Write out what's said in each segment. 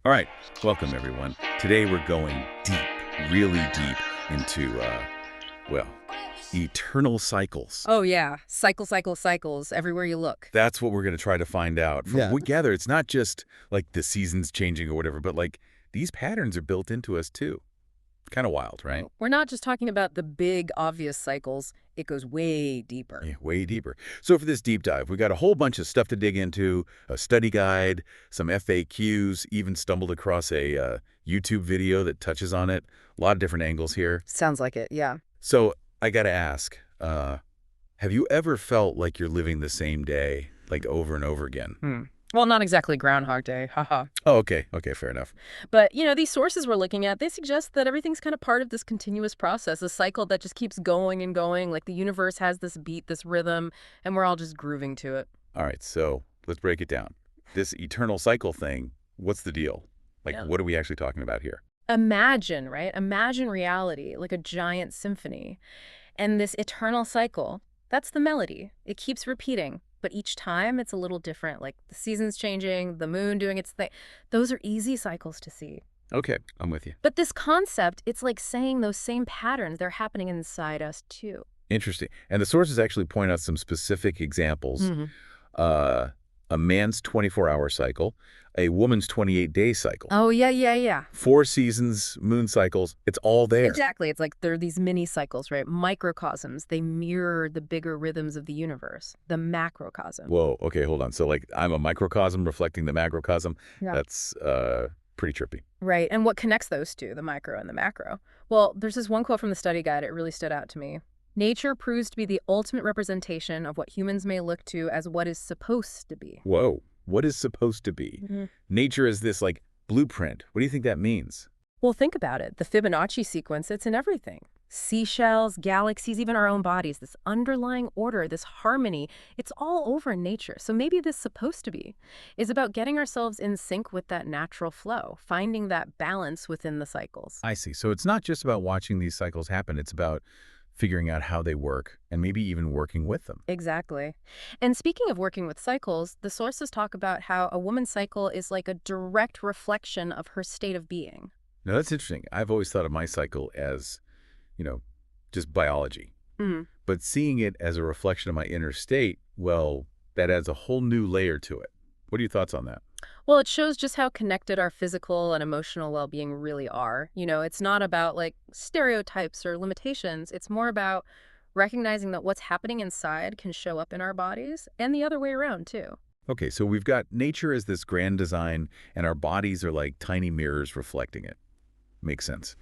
All right, welcome everyone. Today we're going deep, really deep into, well, eternal cycles. Oh, yeah. Cycles everywhere you look. That's what we're going to try to find out. From what Yeah. we gather, it's not just like the seasons changing or whatever, but like these patterns are built into us too. Kind of wild, right? We're not just talking about the big, obvious cycles. It goes way deeper. Yeah, way deeper. So for this deep dive, we got a whole bunch of stuff to dig into, a study guide, some FAQs, even stumbled across a YouTube video that touches on it. A lot of different angles here. Sounds like it, yeah. So I got to ask, have you ever felt like you're living the same day, like over and over again? Well, not exactly Groundhog Day, haha. Oh, okay. Okay, fair enough. But, these sources we're looking at, they suggest that everything's kind of part of this continuous process, a cycle that just keeps going and going, like the universe has this beat, this rhythm, and we're all just grooving to it. All right, so let's break it down. This eternal cycle thing, what's the deal? Like, Yeah. what are we actually talking about here? Imagine, right? Imagine reality like a giant symphony. And this eternal cycle, that's the melody. It keeps repeating, but each time it's a little different, like the seasons changing, the moon doing its thing. Those are easy cycles to see. Okay, I'm with you. But this concept, it's like saying those same patterns, they're happening inside us too. Interesting. And the sources actually point out some specific examples. Uh, a man's 24-hour cycle, a woman's 28-day cycle. Oh, yeah. 4 seasons, moon cycles, it's all there. Exactly. It's like there are these mini cycles, right? Microcosms. They mirror the bigger rhythms of the universe, the macrocosm. Whoa, okay, hold on. So, like, I'm a microcosm reflecting the macrocosm. Yeah. That's pretty trippy. Right. And what connects those two, the micro and the macro? Well, there's this one quote from the study guide. It really stood out to me. Nature proves to be the ultimate representation of what humans may look to as what is supposed to be. Whoa, what is supposed to be? Nature is this, like, blueprint. What do you think that means? Well, think about it. The Fibonacci sequence, it's in everything. Seashells, galaxies, even our own bodies, this underlying order, this harmony, it's all over in nature. So maybe this supposed to be is about getting ourselves in sync with that natural flow, finding that balance within the cycles. I see. So it's not just about watching these cycles happen. It's about figuring out how they work and maybe even working with them. Exactly. And speaking of working with cycles, the sources talk about how a woman's cycle is like a direct reflection of her state of being. Now, that's interesting. I've always thought of my cycle as, just biology. But seeing it as a reflection of my inner state, well, that adds a whole new layer to it. What are your thoughts on that? Well, it shows just how connected our physical and emotional well-being really are. It's not about like stereotypes or limitations. It's more about recognizing that what's happening inside can show up in our bodies and the other way around too. Okay, so we've got nature as this grand design, and our bodies are like tiny mirrors reflecting it. Makes sense.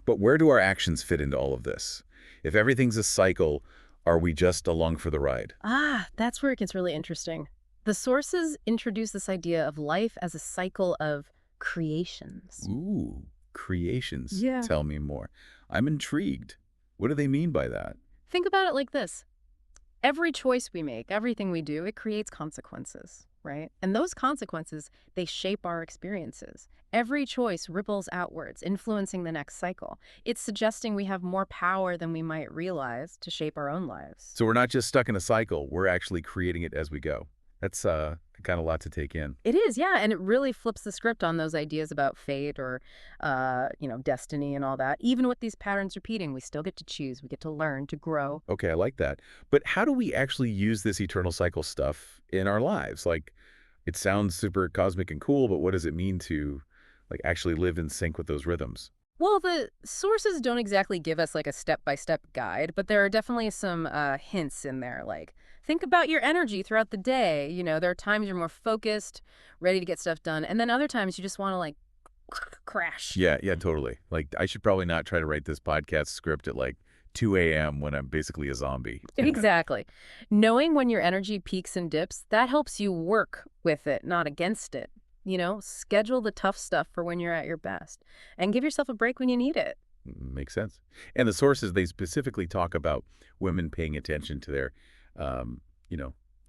But where do our actions fit into all of this? If everything's a cycle, are we just along for the ride? Ah, that's where it gets really interesting. The sources introduce this idea of life as a cycle of creations. Ooh, creations. Yeah. Tell me more. I'm intrigued. What do they mean by that? Think about it like this. Every choice we make, everything we do, it creates consequences, right? And those consequences, they shape our experiences. Every choice ripples outwards, influencing the next cycle. It's suggesting we have more power than we might realize to shape our own lives. So we're not just stuck in a cycle, we're actually creating it as we go. That's kind of a lot to take in. It is, yeah, and it really flips the script on those ideas about fate or, destiny and all that. Even with these patterns repeating, we still get to choose. We get to learn, to grow. Okay, I like that. But how do we actually use this eternal cycle stuff in our lives? Like, it sounds super cosmic and cool, but what does it mean to, like, actually live in sync with those rhythms? Well, the sources don't exactly give us like a step-by-step guide, but there are definitely some hints in there. Like, think about your energy throughout the day. There are times you're more focused, ready to get stuff done, and then other times you just want to like crash. Yeah, totally. Like, I should probably not try to write this podcast script at like 2 a.m. when I'm basically a zombie. Exactly. Knowing when your energy peaks and dips, that helps you work with it, not against it. Schedule the tough stuff for when you're at your best and give yourself a break when you need it. Makes sense. And the sources, they specifically talk about women paying attention to their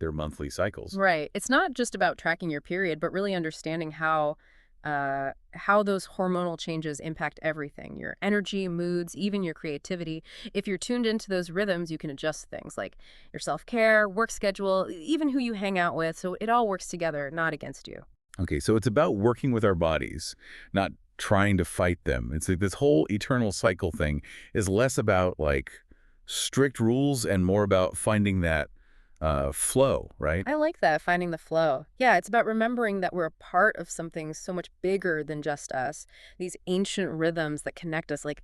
monthly cycles. Right. It's not just about tracking your period, but really understanding how those hormonal changes impact everything, your energy, moods, even your creativity. If you're tuned into those rhythms, you can adjust things like your self-care, work schedule, even who you hang out with. So it all works together, not against you. Okay, so it's about working with our bodies, not trying to fight them. It's like this whole eternal cycle thing is less about like strict rules and more about finding that flow, right? I like that, finding the flow. Yeah, it's about remembering that we're a part of something so much bigger than just us. These ancient rhythms that connect us, like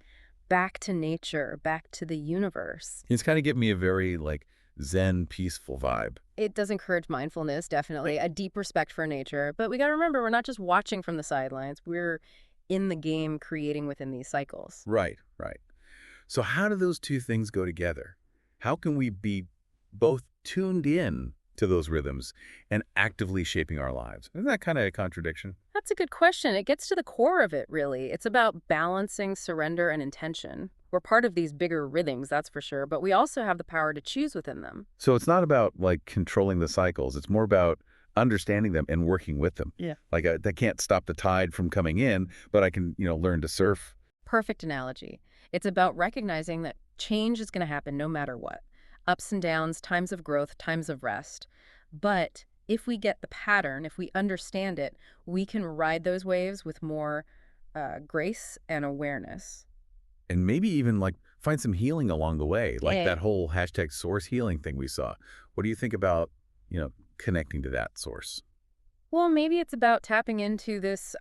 back to nature, back to the universe. It's kind of giving me a very like Zen, peaceful vibe. It does encourage mindfulness, definitely, a deep respect for nature. But we got to remember, we're not just watching from the sidelines. We're in the game creating within these cycles. Right, right. So how do those two things go together? How can we be both tuned in to those rhythms and actively shaping our lives? Isn't that kind of a contradiction? That's a good question. It gets to the core of it, really. It's about balancing surrender and intention. We're part of these bigger rhythms, that's for sure, but we also have the power to choose within them. So it's not about like controlling the cycles. It's more about understanding them and working with them. Yeah. Like that can't stop the tide from coming in, but I can, learn to surf. Perfect analogy. It's about recognizing that change is going to happen no matter what. Ups and downs, times of growth, times of rest. But if we get the pattern, if we understand it, we can ride those waves with more grace and awareness. And maybe even like find some healing along the way, like Yeah. that whole hashtag source healing thing we saw. What do you think about, connecting to that source? Well, maybe it's about tapping into this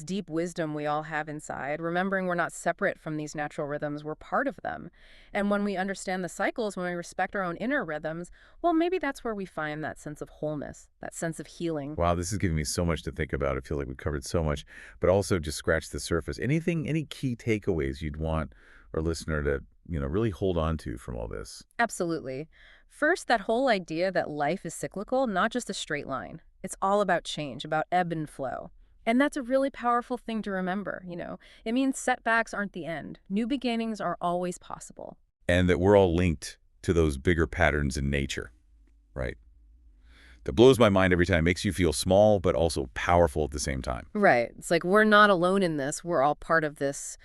deep wisdom we all have inside, remembering we're not separate from these natural rhythms, we're part of them. And when we understand the cycles, when we respect our own inner rhythms, well, maybe that's where we find that sense of wholeness, that sense of healing. Wow, this is giving me so much to think about. I feel like we've covered so much, but also just scratched the surface. Any key takeaways you'd want our listener to, really hold on to from all this? Absolutely. First, that whole idea that life is cyclical, not just a straight line. It's all about change, about ebb and flow. And that's a really powerful thing to remember. It means setbacks aren't the end. New beginnings are always possible. And that we're all linked to those bigger patterns in nature, right? That blows my mind every time. Makes you feel small, but also powerful at the same time. Right. It's like we're not alone in this. We're all part of this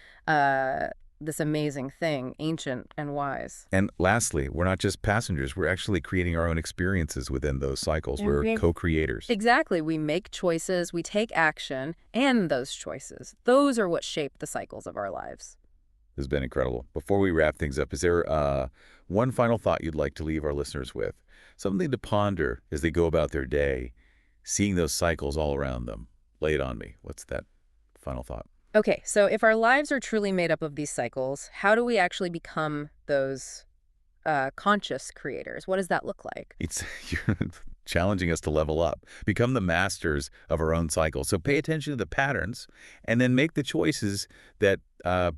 amazing thing, ancient and wise. And lastly, we're not just passengers. We're actually creating our own experiences within those cycles. We're Okay. co-creators. Exactly. We make choices, we take action, and those choices, those are what shape the cycles of our lives. This has been incredible. Before we wrap things up, is there one final thought you'd like to leave our listeners with? Something to ponder as they go about their day, seeing those cycles all around them. Lay it on me. What's that final thought? Okay, so if our lives are truly made up of these cycles, how do we actually become those conscious creators? What does that look like? It's you're challenging us to level up, become the masters of our own cycle. So pay attention to the patterns and then make the choices that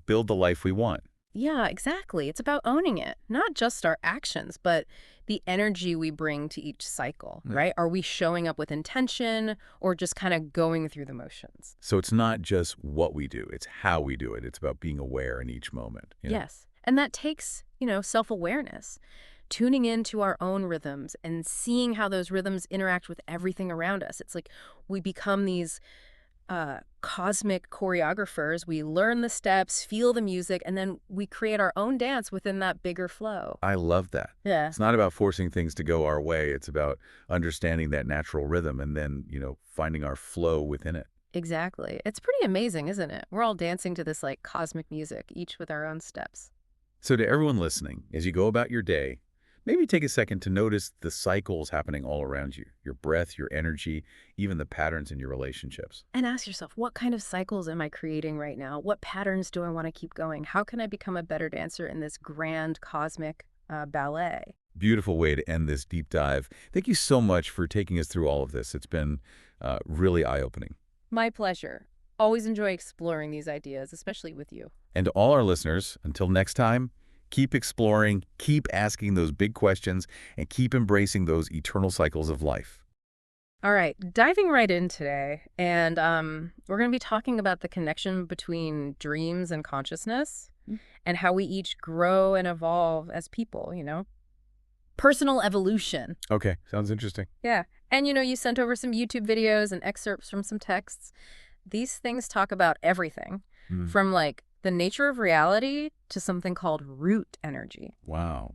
build the life we want. Yeah, exactly. It's about owning it, not just our actions, but the energy we bring to each cycle, Yeah. right? Are we showing up with intention or just kind of going through the motions? So it's not just what we do, it's how we do it. It's about being aware in each moment. Yes. And that takes self-awareness, tuning into our own rhythms and seeing how those rhythms interact with everything around us. It's like we become these cosmic choreographers. We learn the steps, feel the music, and then we create our own dance within that bigger flow. I love that. Yeah. It's not about forcing things to go our way. It's about understanding that natural rhythm and then, finding our flow within it. Exactly. It's pretty amazing, isn't it? We're all dancing to this like cosmic music, each with our own steps. So to everyone listening, as you go about your day, maybe take a second to notice the cycles happening all around you, your breath, your energy, even the patterns in your relationships. And ask yourself, what kind of cycles am I creating right now? What patterns do I want to keep going? How can I become a better dancer in this grand cosmic ballet? Beautiful way to end this deep dive. Thank you so much for taking us through all of this. It's been really eye-opening. My pleasure. Always enjoy exploring these ideas, especially with you. And to all our listeners, until next time, keep exploring, keep asking those big questions, and keep embracing those eternal cycles of life. All right, diving right in today, and we're going to be talking about the connection between dreams and consciousness and how we each grow and evolve as people. Personal evolution. Okay, sounds interesting. Yeah. And you sent over some YouTube videos and excerpts from some texts. These things talk about everything from like the nature of reality to something called root energy. Wow.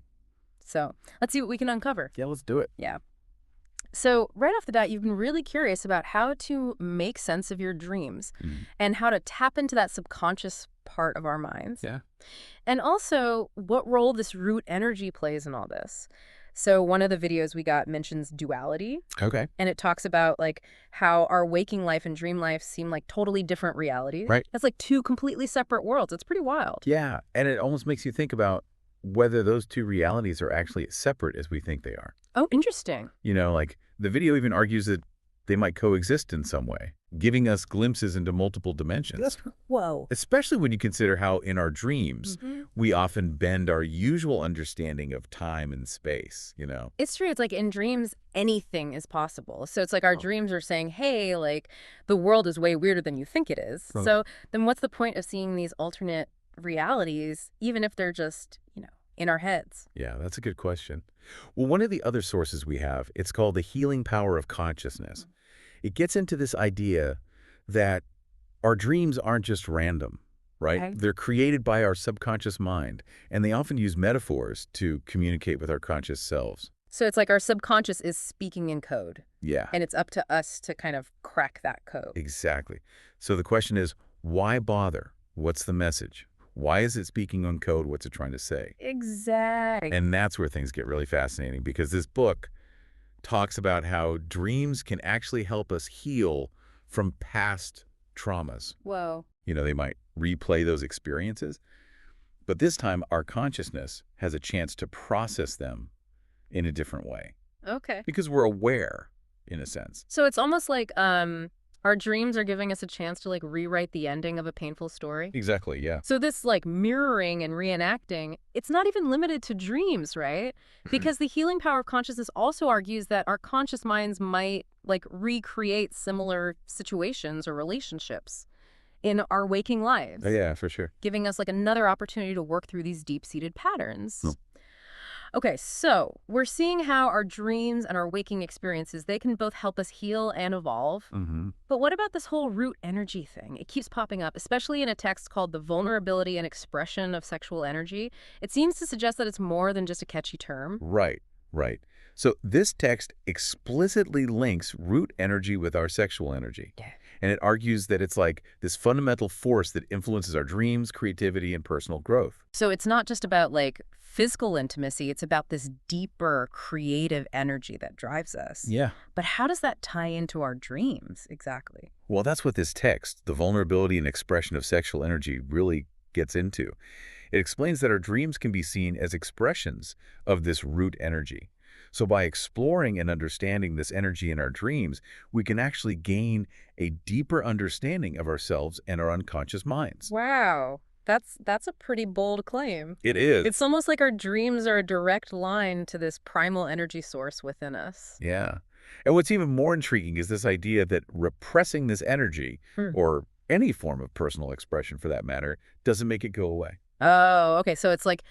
So let's see what we can uncover. Yeah, let's do it. Yeah. So right off the bat, you've been really curious about how to make sense of your dreams Mm. and how to tap into that subconscious part of our minds. Yeah. And also what role this root energy plays in all this. So one of the videos we got mentions duality, Okay. and it talks about like how our waking life and dream life seem like totally different realities. Right. That's like two completely separate worlds. It's pretty wild. Yeah, and it almost makes you think about whether those two realities are actually as separate as we think they are. Oh, interesting. Like the video even argues that they might coexist in some way, giving us glimpses into multiple dimensions. Whoa. Especially when you consider how in our dreams, we often bend our usual understanding of time and space. It's true. It's like in dreams, anything is possible. So it's like our dreams are saying, hey, like the world is way weirder than you think it is. Right. So then what's the point of seeing these alternate realities, even if they're just, in our heads? Yeah, that's a good question. Well, one of the other sources we have, it's called the healing power of consciousness. It gets into this idea that our dreams aren't just random, right? Okay. They're created by our subconscious mind, and they often use metaphors to communicate with our conscious selves. So it's like our subconscious is speaking in code, Yeah, and it's up to us to kind of crack that code. exactly. So the question is, why bother? What's the message? Why is it speaking on code? What's it trying to say? Exactly. And that's where things get really fascinating, because this book talks about how dreams can actually help us heal from past traumas. Whoa. They might replay those experiences, but this time our consciousness has a chance to process them in a different way Okay. because we're aware, in a sense. So it's almost like our dreams are giving us a chance to like rewrite the ending of a painful story. Exactly, yeah. So this like mirroring and reenacting, it's not even limited to dreams, right? Because the healing power of consciousness also argues that our conscious minds might like recreate similar situations or relationships in our waking lives, Oh, yeah, for sure. giving us like another opportunity to work through these deep-seated patterns. Oh. Okay, so we're seeing how our dreams and our waking experiences, they can both help us heal and evolve. But what about this whole root energy thing? It keeps popping up, especially in a text called The Vulnerability and Expression of Sexual Energy. It seems to suggest that it's more than just a catchy term. Right, right. So this text explicitly links root energy with our sexual energy. Yeah. And it argues that it's like this fundamental force that influences our dreams, creativity, and personal growth. So it's not just about like physical intimacy, it's about this deeper creative energy that drives us. Yeah. But how does that tie into our dreams exactly? Well, that's what this text, The Vulnerability and Expression of Sexual Energy, really gets into. It explains that our dreams can be seen as expressions of this root energy. So by exploring and understanding this energy in our dreams, we can actually gain a deeper understanding of ourselves and our unconscious minds. Wow. That's a pretty bold claim. It is. It's almost like our dreams are a direct line to this primal energy source within us. Yeah. And what's even more intriguing is this idea that repressing this energy, or any form of personal expression for that matter, doesn't make it go away. Oh, okay. So it's like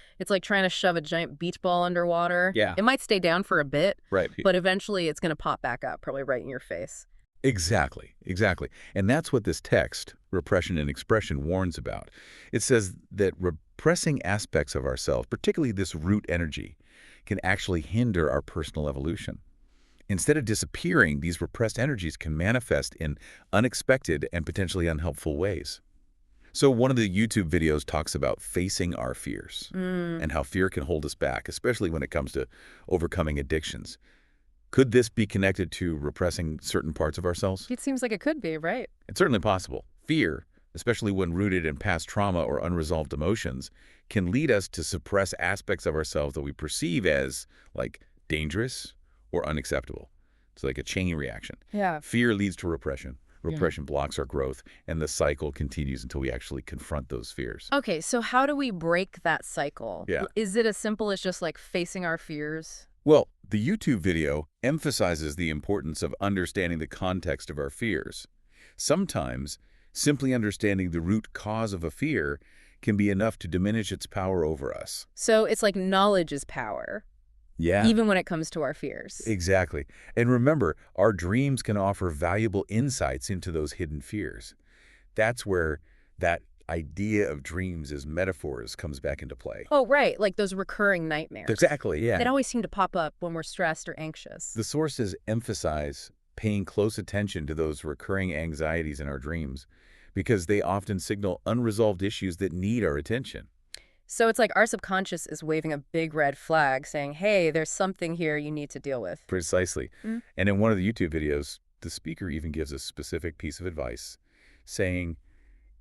trying to shove a giant beach ball underwater. Yeah. It might stay down for a bit, Right. but eventually it's going to pop back up, probably right in your face. Exactly, exactly. And that's what this text, Repression and Expression, warns about. It says that repressing aspects of ourselves, particularly this root energy, can actually hinder our personal evolution. Instead of disappearing, these repressed energies can manifest in unexpected and potentially unhelpful ways. So one of the YouTube videos talks about facing our fears and how fear can hold us back, especially when it comes to overcoming addictions. Could this be connected to repressing certain parts of ourselves? It seems like it could be, right? It's certainly possible. Fear, especially when rooted in past trauma or unresolved emotions, can lead us to suppress aspects of ourselves that we perceive as, like, dangerous or unacceptable. It's like a chain reaction. Yeah. Fear leads to repression. Repression blocks our growth, and the cycle continues until we actually confront those fears. Okay, so how do we break that cycle? Yeah. Is it as simple as just like facing our fears? Well, the YouTube video emphasizes the importance of understanding the context of our fears. Sometimes, simply understanding the root cause of a fear can be enough to diminish its power over us. So it's like knowledge is power, Yeah. even when it comes to our fears. Exactly. And remember, our dreams can offer valuable insights into those hidden fears. That's where that idea of dreams as metaphors comes back into play. Oh, right, like those recurring nightmares. Exactly, yeah. That always seem to pop up when we're stressed or anxious. The sources emphasize paying close attention to those recurring anxieties in our dreams because they often signal unresolved issues that need our attention. So it's like our subconscious is waving a big red flag saying, hey, there's something here you need to deal with. Precisely. Mm. And in one of the YouTube videos, the speaker even gives a specific piece of advice saying,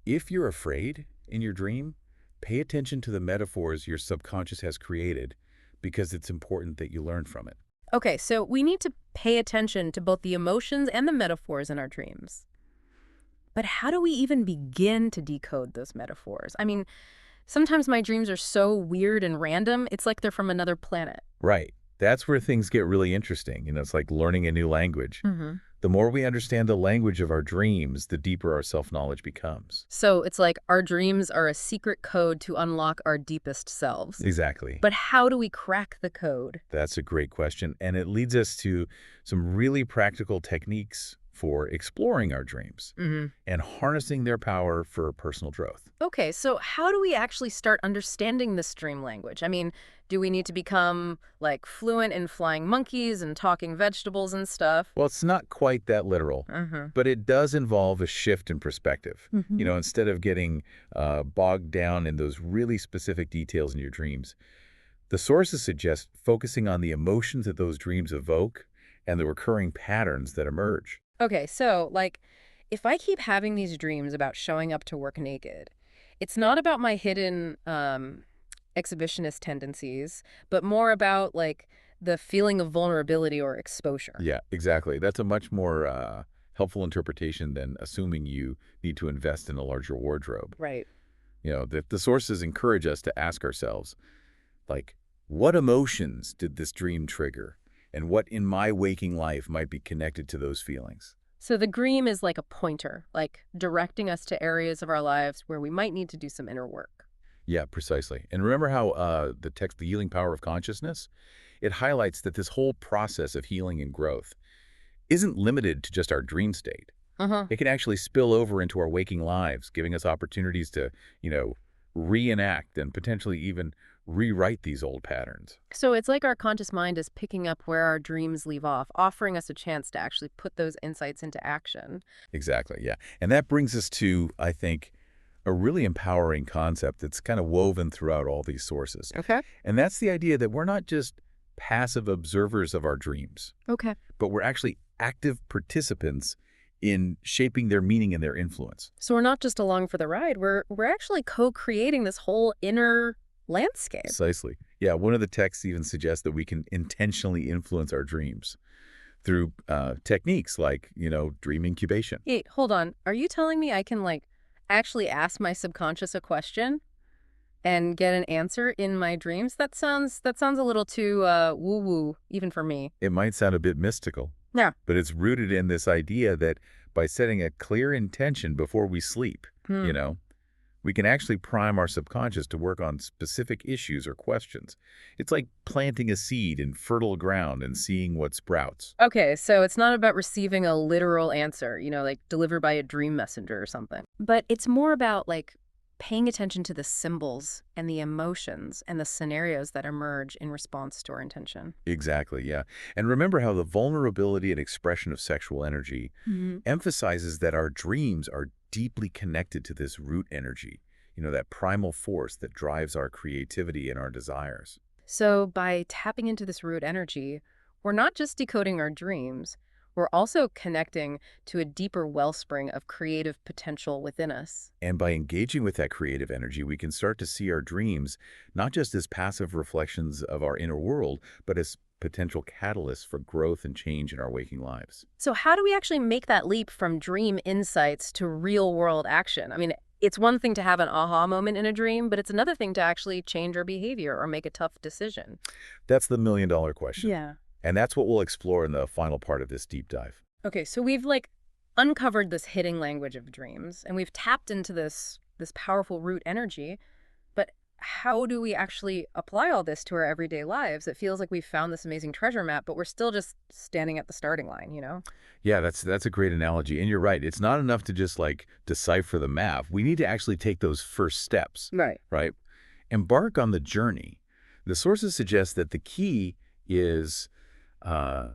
if you're afraid in your dream, pay attention to the metaphors your subconscious has created because it's important that you learn from it. Okay, so we need to pay attention to both the emotions and the metaphors in our dreams. But how do we even begin to decode those metaphors? I mean, sometimes my dreams are so weird and random, it's like they're from another planet. Right. That's where things get really interesting. It's like learning a new language. Mm-hmm. The more we understand the language of our dreams, the deeper our self-knowledge becomes. So it's like our dreams are a secret code to unlock our deepest selves. Exactly. But how do we crack the code? That's a great question. And it leads us to some really practical techniques for exploring our dreams and harnessing their power for personal growth. Okay, so how do we actually start understanding this dream language? I mean, do we need to become, like, fluent in flying monkeys and talking vegetables and stuff? Well, it's not quite that literal, but it does involve a shift in perspective. Instead of getting bogged down in those really specific details in your dreams, the sources suggest focusing on the emotions that those dreams evoke and the recurring patterns that emerge. Okay, so, like, if I keep having these dreams about showing up to work naked, it's not about my hidden exhibitionist tendencies, but more about, like, the feeling of vulnerability or exposure. Yeah, exactly. That's a much more helpful interpretation than assuming you need to invest in a larger wardrobe. Right. The sources encourage us to ask ourselves, like, what emotions did this dream trigger? And what in my waking life might be connected to those feelings? So the dream is like a pointer, like directing us to areas of our lives where we might need to do some inner work. Yeah, precisely. And remember how the text, The Healing Power of Consciousness, it highlights that this whole process of healing and growth isn't limited to just our dream state. It can actually spill over into our waking lives, giving us opportunities to, reenact and potentially even rewrite these old patterns. So it's like our conscious mind is picking up where our dreams leave off, offering us a chance to actually put those insights into action. Exactly, yeah. And that brings us to, I think, a really empowering concept that's kind of woven throughout all these sources. Okay. And that's the idea that we're not just passive observers of our dreams, Okay. but we're actually active participants in shaping their meaning and their influence. So we're not just along for the ride, we're actually co-creating this whole inner landscape. Precisely. Yeah, one of the texts even suggests that we can intentionally influence our dreams through techniques like, dream incubation. Hey, hold on. Are you telling me I can, like, actually ask my subconscious a question and get an answer in my dreams? That sounds a little too woo-woo, even for me. It might sound a bit mystical, Yeah. but it's rooted in this idea that by setting a clear intention before we sleep, we can actually prime our subconscious to work on specific issues or questions. It's like planting a seed in fertile ground and seeing what sprouts. Okay, so it's not about receiving a literal answer, like delivered by a dream messenger or something. But it's more about, like, paying attention to the symbols and the emotions and the scenarios that emerge in response to our intention. Exactly, yeah. And remember how the vulnerability and expression of sexual energy emphasizes that our dreams are deeply connected to this root energy, that primal force that drives our creativity and our desires. So by tapping into this root energy, we're not just decoding our dreams, we're also connecting to a deeper wellspring of creative potential within us. And by engaging with that creative energy, we can start to see our dreams not just as passive reflections of our inner world, but as potential catalysts for growth and change in our waking lives. So how do we actually make that leap from dream insights to real-world action? I mean, it's one thing to have an aha moment in a dream, but it's another thing to actually change our behavior or make a tough decision. That's the million-dollar question. Yeah. And that's what we'll explore in the final part of this deep dive. Okay, so we've, like, uncovered this hidden language of dreams, and we've tapped into this powerful root energy. But how do we actually apply all this to our everyday lives? It feels like we've found this amazing treasure map, but we're still just standing at the starting line, you know? Yeah, that's a great analogy. And you're right. It's not enough to just like decipher the map. We need to actually take those first steps, Right. right? Embark on the journey. The sources suggest that the key is uh,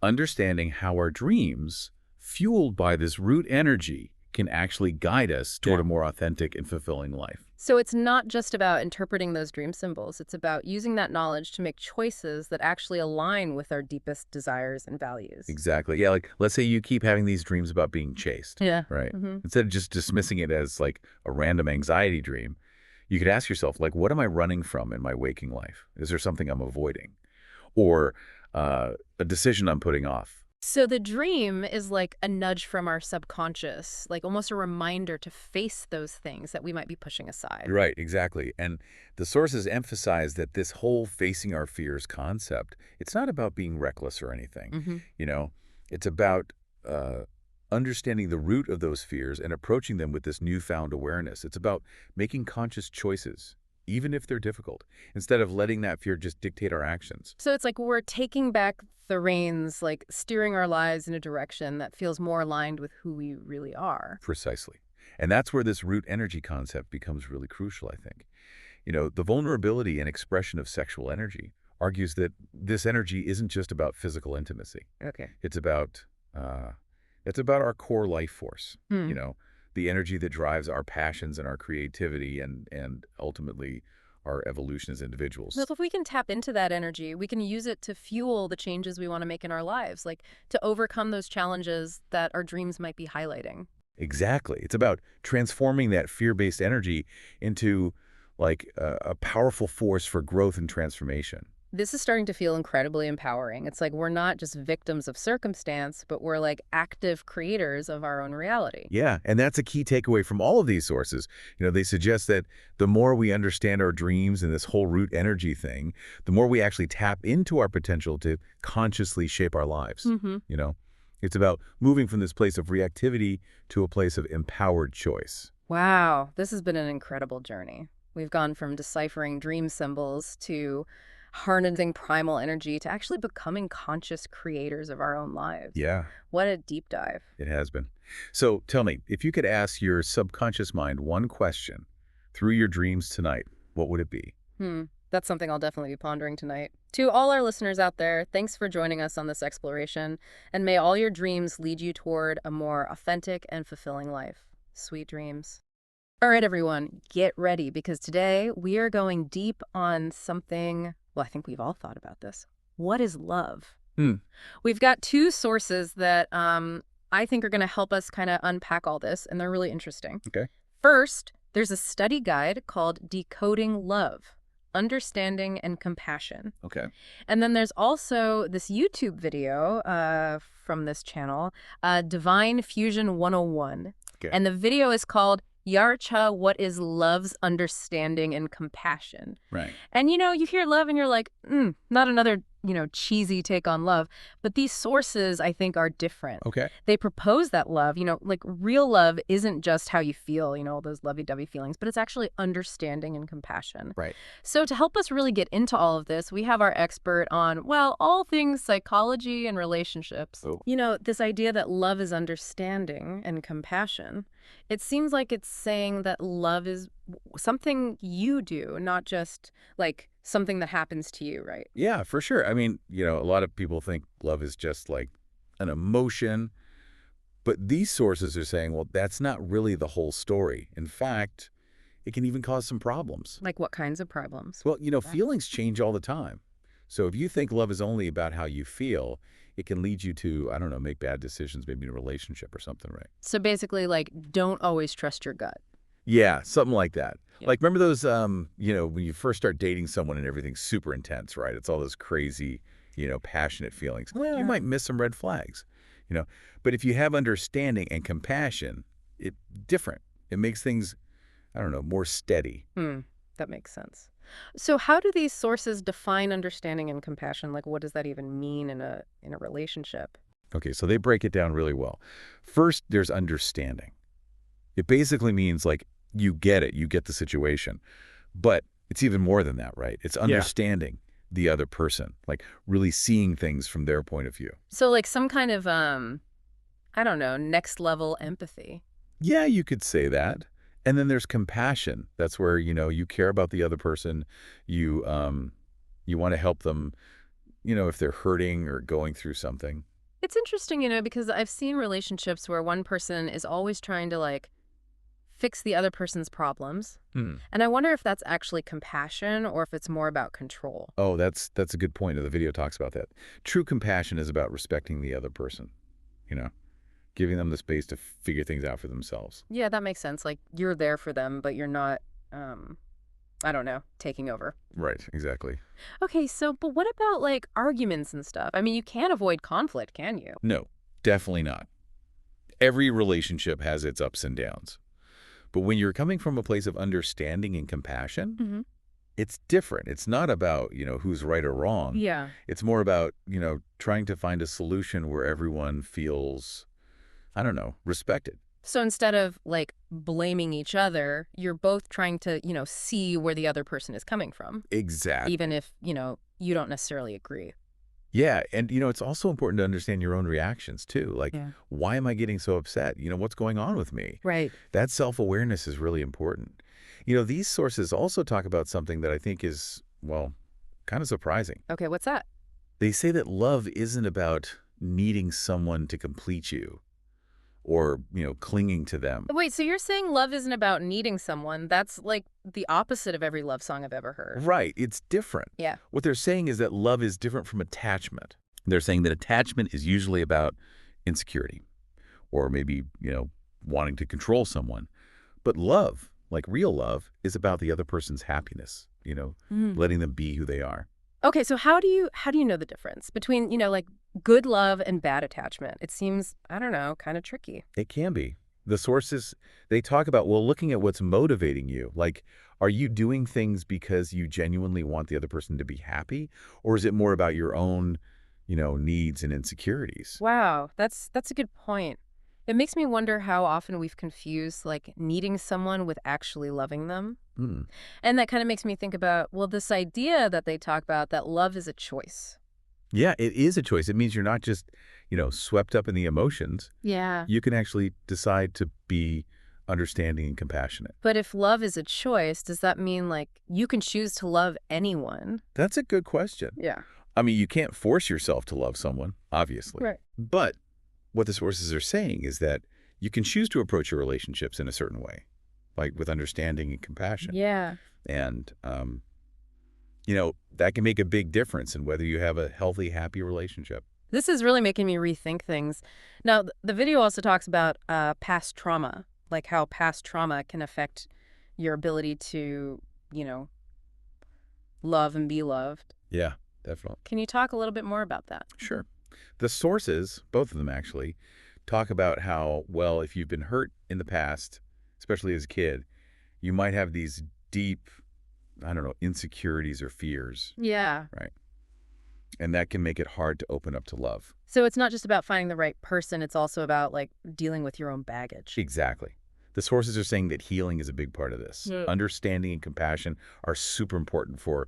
understanding how our dreams, fueled by this root energy, can actually guide us toward Yeah. a more authentic and fulfilling life. So it's not just about interpreting those dream symbols. It's about using that knowledge to make choices that actually align with our deepest desires and values. Exactly. Yeah, like let's say you keep having these dreams about being chased, Yeah. right? Hmm. Instead of just dismissing it as like a random anxiety dream, you could ask yourself, like, what am I running from in my waking life? Is there something I'm avoiding? Or a decision I'm putting off? So the dream is like a nudge from our subconscious, like almost a reminder to face those things that we might be pushing aside. Right, exactly. And the sources emphasize that this whole facing our fears concept, it's not about being reckless or anything. Hmm. You know, it's about uh, understanding the root of those fears and approaching them with this newfound awareness. It's about making conscious choices, even if they're difficult, instead of letting that fear just dictate our actions. So it's like we're taking back the reins, like steering our lives in a direction that feels more aligned with who we really are. Precisely. And that's where this root energy concept becomes really crucial, I think. You know, the vulnerability and expression of sexual energy argues that this energy isn't just about physical intimacy. Okay. It's about our core life force, Hmm. you know, the energy that drives our passions and our creativity and ultimately our evolution as So individuals. if we can tap into that energy, we can use it to fuel the changes we want to make in our lives, like to overcome those challenges that our dreams might be highlighting. Exactly. It's about transforming that fear-based energy into like a powerful force for growth and transformation. This is starting to feel incredibly empowering. It's like we're not just victims of circumstance, but we're like active creators of our own reality. Yeah, and that's a key takeaway from all of these sources. You know, they suggest that the more we understand our dreams and this whole root energy thing, the more we actually tap into our potential to consciously shape our lives. Hmm. You know, it's about moving from this place of reactivity to a place of empowered choice. Wow, this has been an incredible journey. We've gone from deciphering dream symbols to harnessing primal energy to actually becoming conscious creators of our own lives. Yeah, What a deep dive. it has been. So tell me, if you could ask your subconscious mind one question through your dreams tonight, what would it be? Hmm. That's something I'll definitely be pondering tonight. To all our listeners out there, thanks for joining us on this exploration, and may all your dreams lead you toward a more authentic and fulfilling life. Sweet dreams. All right, everyone, get ready because today we are going deep on something, well, I think we've all thought about this. What is love? Hmm. We've got two sources that I think are going to help us kind of unpack all this, and they're really interesting. Okay. First, there's a study guide called Decoding Love, Understanding and Compassion. Okay. And then there's also this YouTube video from this channel, Divine Fusion 101. Okay. And the video is called Yarcha, What is Love's Understanding and Compassion? Right. And, you hear love and you're like, not another, cheesy take on love. But these sources, I think, are different. Okay. They propose that love, like real love isn't just how you feel, all those lovey-dovey feelings, but it's actually understanding and compassion. Right. So to help us really get into all of this, we have our expert on, well, all things psychology and relationships. Oh. This idea that love is understanding and compassion, it seems like it's saying that love is something you do, not just like something that happens to you, right? Yeah, for sure. I mean, a lot of people think love is just like an emotion, but these sources are saying, well, that's not really the whole story. In fact, it can even cause some problems. Like what kinds of problems? Well, feelings change all the time. So if you think love is only about how you feel, it can lead you to, I don't know, make bad decisions, maybe in a relationship or something, right? So basically, like, don't always trust your gut. Yeah, something like that. Yeah. Like, remember those, when you first start dating someone and everything's super intense, right? It's all those crazy, passionate feelings. Yeah. You might miss some red flags, But if you have understanding and compassion, it's different. It makes things, I don't know, more steady. That makes sense. So how do these sources define understanding and compassion? Like, what does that even mean in a relationship? Okay, so they break it down really well. First, there's understanding. It basically means like you get it, you get the situation. But It's even more than that, right? It's Yeah. understanding the other person, like really seeing things from their point of view. So like some kind of, I don't know, next level empathy. Yeah, you could say that. And then there's compassion. That's where, you care about the other person. You want to help them, if they're hurting or going through something. It's interesting, because I've seen relationships where one person is always trying to like fix the other person's problems. Hmm. And I wonder if that's actually compassion or if it's more about control. Oh, that's a good point. The video talks about that. True compassion is about respecting the other person, you know, giving them the space to figure things out for themselves. Yeah, that makes sense. Like you're there for them, but you're not, I don't know, taking over. Right, exactly. Okay, so, but what about like arguments and stuff? I mean, you can't avoid conflict, can you? No, definitely not. Every relationship has its ups and downs. But when you're coming from a place of understanding and compassion, Hmm. it's different. It's not about, who's right or wrong. Yeah. It's more about, trying to find a solution where everyone feels, I don't know, respected. So instead of like blaming each other, you're both trying to, see where the other person is coming from, even Exactly. if, you don't necessarily agree. Yeah, and it's also important to understand your own reactions too. Like, Yeah. why am I getting so upset? What's going on with me? Right. That self-awareness is really important. These sources also talk about something that I think is, well, kind of surprising. Okay, what's that? They say that love isn't about needing someone to complete you or, clinging to them. Wait, so you're saying love isn't about needing someone? That's like the opposite of every love song I've ever heard. Right, it's different. Yeah. What they're saying is that love is different from attachment. They're saying that attachment is usually about insecurity or maybe, wanting to control someone. But love, like real love, is about the other person's happiness, Mm. letting them be who they are. Okay, so how do you know the difference between, like good love and bad attachment? It seems, I don't know, kind of tricky. It can be. The sources, they talk about, well, looking at what's motivating you. Like, are you doing things because you genuinely want the other person to be happy? Or is it more about your own, needs and insecurities? Wow, that's a good point. It makes me wonder how often we've confused like needing someone with actually loving them. Hmm. And that kind of makes me think about, well, this idea that they talk about that love is a choice. Yeah, it is a choice. It means you're not just, swept up in the emotions. Yeah. You can actually decide to be understanding and compassionate. But if love is a choice, does that mean like you can choose to love anyone? That's a good question. Yeah. I mean, you can't force yourself to love someone, obviously. Right. But what the sources are saying is that you can choose to approach your relationships in a certain way, like with understanding and compassion. Yeah. And, that can make a big difference in whether you have a healthy, happy relationship. This is really making me rethink things. Now, the video also talks about past trauma, like how past trauma can affect your ability to, you know, love and be loved. Yeah, definitely. Can you talk a little bit more about that? Sure. The sources, both of them actually, talk about how, well, if you've been hurt in the past, especially as a kid, you might have these deep, I don't know, insecurities or fears, Yeah. right? And that can make it hard to open up to love. So it's not just about finding the right person, it's also about like dealing with your own baggage. Exactly. The sources are saying that healing is a big part of this. Yeah. Understanding and compassion are super important for,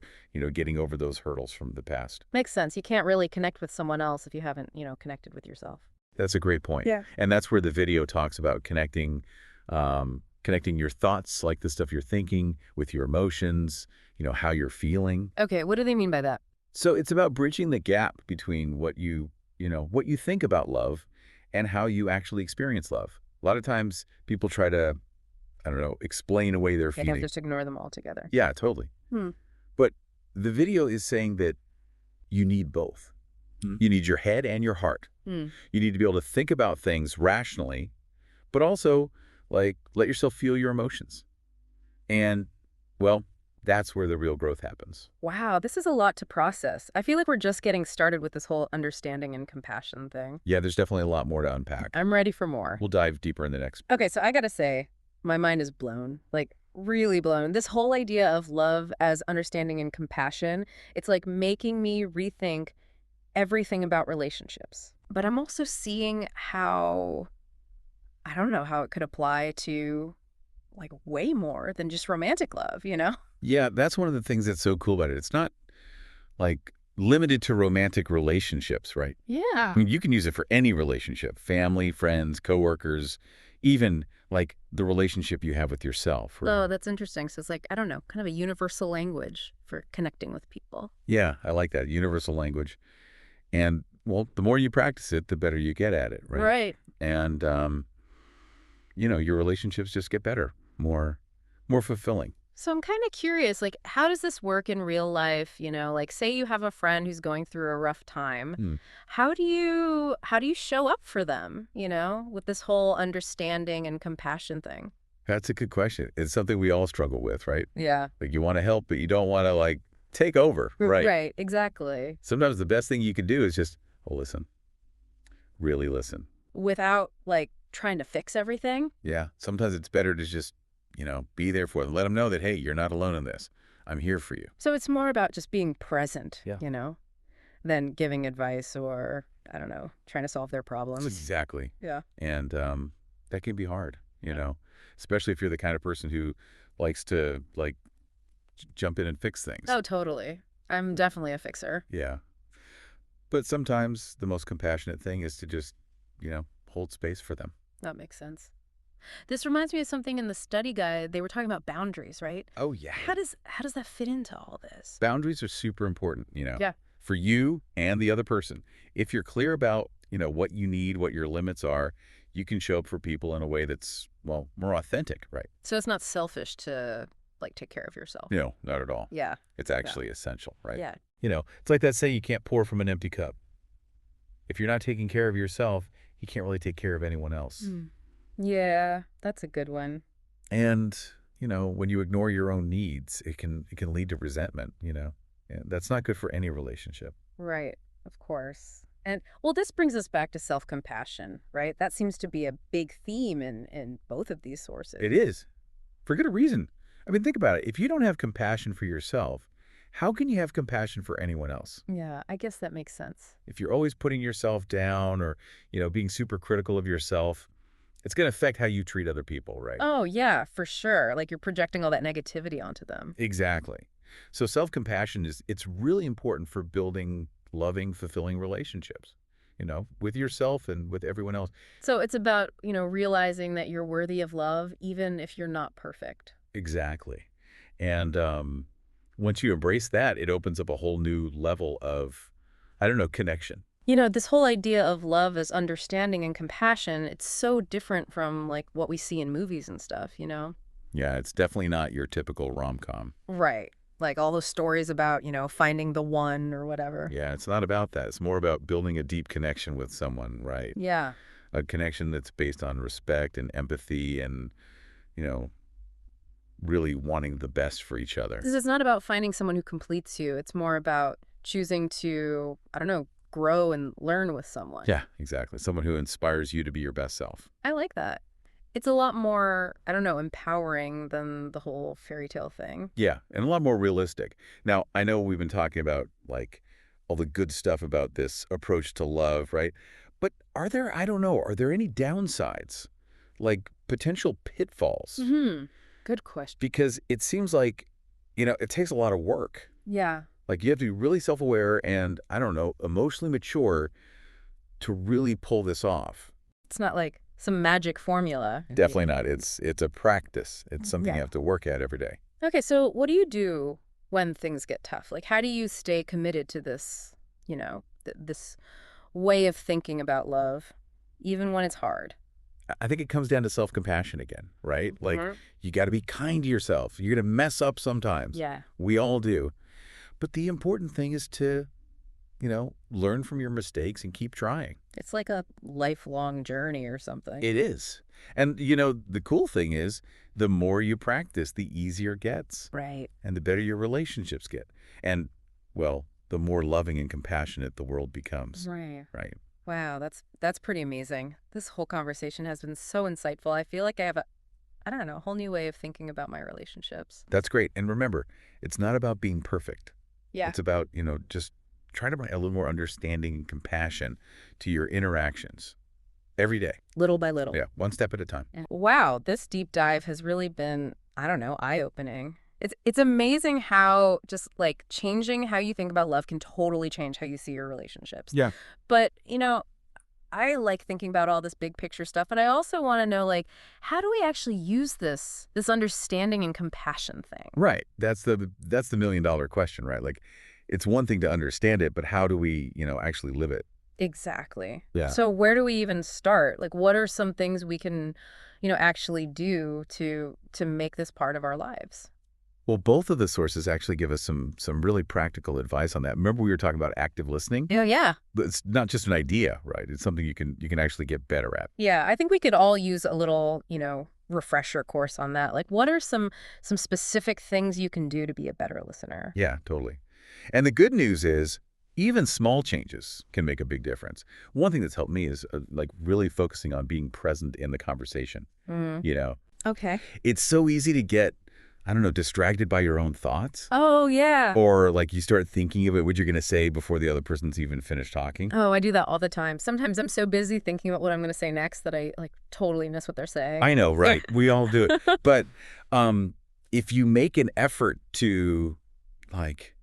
getting over those hurdles from the past. Makes sense. You can't really connect with someone else if you haven't, connected with yourself. That's a great point. Yeah. And that's where the video talks about connecting your thoughts, like the stuff you're thinking, with your emotions, how you're feeling. Okay, what do they mean by that? So it's about bridging the gap between what you think about love and how you actually experience love. A lot of times people try to, I don't know, explain away their They have feelings. just ignore them altogether. Yeah, totally. Hmm. But the video is saying that you need both. You need your head and your heart. Hmm. You need to be able to think about things rationally, but also like let yourself feel your emotions. And well, that's where the real growth happens. Wow, this is a lot to process. I feel like we're just getting started with this whole understanding and compassion thing. Yeah, there's definitely a lot more to unpack. I'm ready for more. We'll dive deeper in the next. Okay, so I gotta say, my mind is blown. Like, really blown. This whole idea of love as understanding and compassion, it's like making me rethink everything about relationships. But I'm also seeing how, I don't know, how it could apply to like way more than just romantic love, you know? Yeah, that's one of the things that's so cool about it. It's not like limited to romantic relationships, right? I Yeah. mean, you can use it for any relationship, family, friends, coworkers, even like the relationship you have with yourself. Oh, that's interesting. So it's like, I don't know, kind of a universal language for connecting with people. Yeah, I like that. Universal language. And well, the more you practice it, the better you get at it, right? Right. And your relationships just get better, more fulfilling. So I'm kind of curious, like, how does this work in real life? Like, say you have a friend who's going through a rough time. Hmm. How do you show up for them, with this whole understanding and compassion thing? That's a good question. It's something we all struggle with, right? Yeah. Like you want to help, but you don't want to like take over, right? Right, exactly. Sometimes the best thing you can do is just, oh, listen, really listen. Without, like, trying to fix everything. Yeah. Sometimes it's better to just, be there for them. Let them know that, hey, you're not alone in this. I'm here for you. So it's more about just being present, Yeah. than giving advice or, I don't know, trying to solve their problems. Exactly. Yeah. And that can be hard, especially if you're the kind of person who likes to like jump in and fix things. Oh, totally. I'm definitely a fixer. Yeah. But sometimes the most compassionate thing is to just, hold space for them. That makes sense. This reminds me of something in the study guide. They were talking about boundaries, right? Oh, yeah. How does that fit into all this? Boundaries are super important, Yeah. for you and the other person. If you're clear about, what you need, what your limits are, you can show up for people in a way that's, well, more authentic, right? So it's not selfish to like take care of yourself. No, not at all. Yeah. It's actually essential, right? Yeah. It's like that saying, you can't pour from an empty cup. If you're not taking care of yourself, you can't really take care of anyone else. Mm. Yeah, that's a good one. And, when you ignore your own needs, it can lead to resentment, And that's not good for any relationship. Right. Of course. And well, this brings us back to self-compassion, right? That seems to be a big theme in both of these sources. It is. For good reason. I mean, think about it. If you don't have compassion for yourself, how can you have compassion for anyone else? Yeah, I guess that makes sense. If you're always putting yourself down or, being super critical of yourself, it's going to affect how you treat other people, right? Oh, yeah, for sure. Like you're projecting all that negativity onto them. Exactly. So self-compassion it's really important for building loving, fulfilling relationships, with yourself and with everyone else. So it's about, realizing that you're worthy of love, even if you're not perfect. Exactly. And once you embrace that, it opens up a whole new level of, I don't know, connection. This whole idea of love as understanding and compassion, it's so different from like what we see in movies and stuff. Yeah, it's definitely not your typical rom-com. Right. Like all those stories about, finding the one or whatever. Yeah, it's not about that. It's more about building a deep connection with someone, right? Yeah. A connection that's based on respect and empathy and, you know, really wanting the best for each other. This is not about finding someone who completes you. It's more about choosing to, I don't know, grow and learn with someone. Yeah, exactly. Someone who inspires you to be your best self. I like that. It's a lot more, I don't know, empowering than the whole fairy tale thing. Yeah, and a lot more realistic. Now, I know we've been talking about, like, all the good stuff about this approach to love, right? But I don't know, are there any downsides? Like, potential pitfalls? Good question. Because it seems like, it takes a lot of work. Yeah. Like, you have to be really self-aware and, I don't know, emotionally mature to really pull this off. It's not like some magic formula. Definitely not. It's a practice. It's something Yeah. you have to work at every day. Okay, so what do you do when things get tough? Like, how do you stay committed to this, this way of thinking about love, even when it's hard? I think it comes down to self-compassion again, right? Like, Mhm. you got to be kind to yourself. You're going to mess up sometimes. Yeah. We all do. But the important thing is to, learn from your mistakes and keep trying. It's like a lifelong journey or something. It is. And, the cool thing is the more you practice, the easier it gets. Right. And the better your relationships get. And, well, the more loving and compassionate the world becomes. Right. Right. Wow, that's pretty amazing. This whole conversation has been so insightful. I feel like I have I don't know, a whole new way of thinking about my relationships. That's great. And remember, it's not about being perfect. Yeah. It's about, just try to bring a little more understanding and compassion to your interactions. Every day. little by little. Yeah, one step at a time. Yeah. Wow, this deep dive has really been, I don't know, eye-opening. It's amazing how just like changing how you think about love can totally change how you see your relationships. Yeah. But, I like thinking about all this big picture stuff, but I also want to know, like, how do we actually use this understanding and compassion thing? Right. That's the million-dollar question, right? Like, it's one thing to understand it, but how do we, actually live it? Exactly. Yeah. So where do we even start? Like, what are some things we can, actually do to make this part of our lives? Well, both of the sources actually give us some really practical advice on that. Remember we were talking about active listening? Oh, yeah. But it's not just an idea, right? It's something you can actually get better at. Yeah, I think we could all use a little, refresher course on that. Like, what are some specific things you can do to be a better listener? Yeah, totally. And the good news is even small changes can make a big difference. One thing that's helped me is like really focusing on being present in the conversation. Mm. You know, Okay. it's so easy to get, I don't know, distracted by your own thoughts. Oh, yeah. Or like you start thinking of it, what you're going to say before the other person's even finished talking. Oh, I do that all the time. Sometimes I'm so busy thinking about what I'm going to say next that I like totally miss what they're saying. I know, right? We all do it. But if you make an effort to like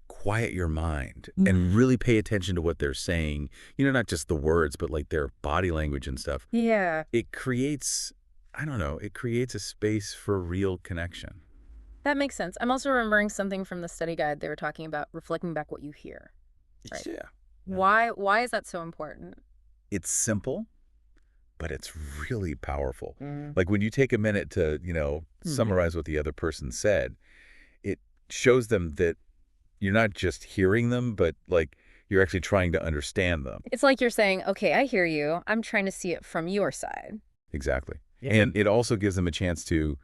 quiet your mind and really pay attention to what they're saying, not just the words, but like their body language and stuff, Yeah, it creates, I don't know, it creates a space for real connection. that makes sense. I'm also remembering something from the study guide. They were talking about reflecting back what you hear. Right. Yeah. Why is that so important? It's simple, but it's really powerful. Mm. Like when you take a minute to, summarize what the other person said, it shows them that you're not just hearing them, but like you're actually trying to understand them. It's like you're saying, okay, I hear you. I'm trying to see it from your side. Exactly. Yeah. And it also gives them a chance to,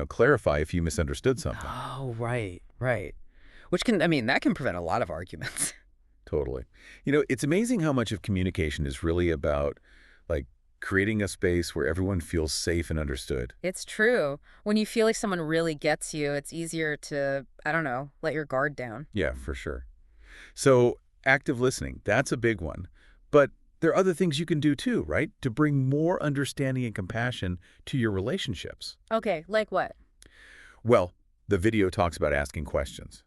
clarify if you misunderstood something. Oh, right, right. Which can, I mean, that can prevent a lot of arguments. Totally. It's amazing how much of communication is really about like creating a space where everyone feels safe and understood. It's true. When you feel like someone really gets you, it's easier to, I don't know, let your guard down. Yeah, for sure. So active listening, that's a big one. But there are other things you can do too, right? To bring more understanding and compassion to your relationships. Okay, like what? Well, the video talks about asking questions.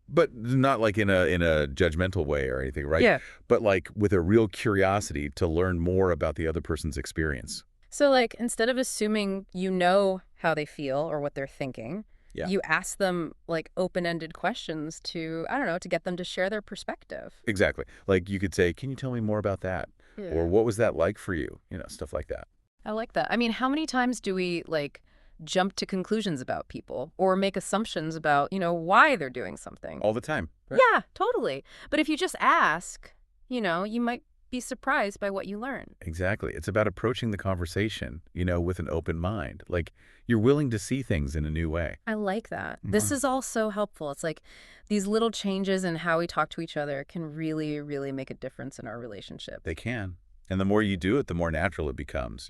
But not like in a judgmental way or anything, right? Yeah. But like with a real curiosity to learn more about the other person's experience. So, like, instead of assuming you know how they feel or what they're thinking, Yeah. you ask them, like, open-ended questions to, I don't know, to get them to share their perspective. Exactly. Like you could say, can you tell me more about that? Yeah. Or what was that like for you? Stuff like that. I like that. I mean, how many times do we, like, jump to conclusions about people or make assumptions about, why they're doing something? All the time. Yeah, totally. But if you just ask, you might be surprised by what you learn. Exactly. It's about approaching the conversation, with an open mind. Like you're willing to see things in a new way. I like that. This is all so helpful. It's like these little changes in how we talk to each other can really, really make a difference in our relationship. They can. And the more you do it, the more natural it becomes.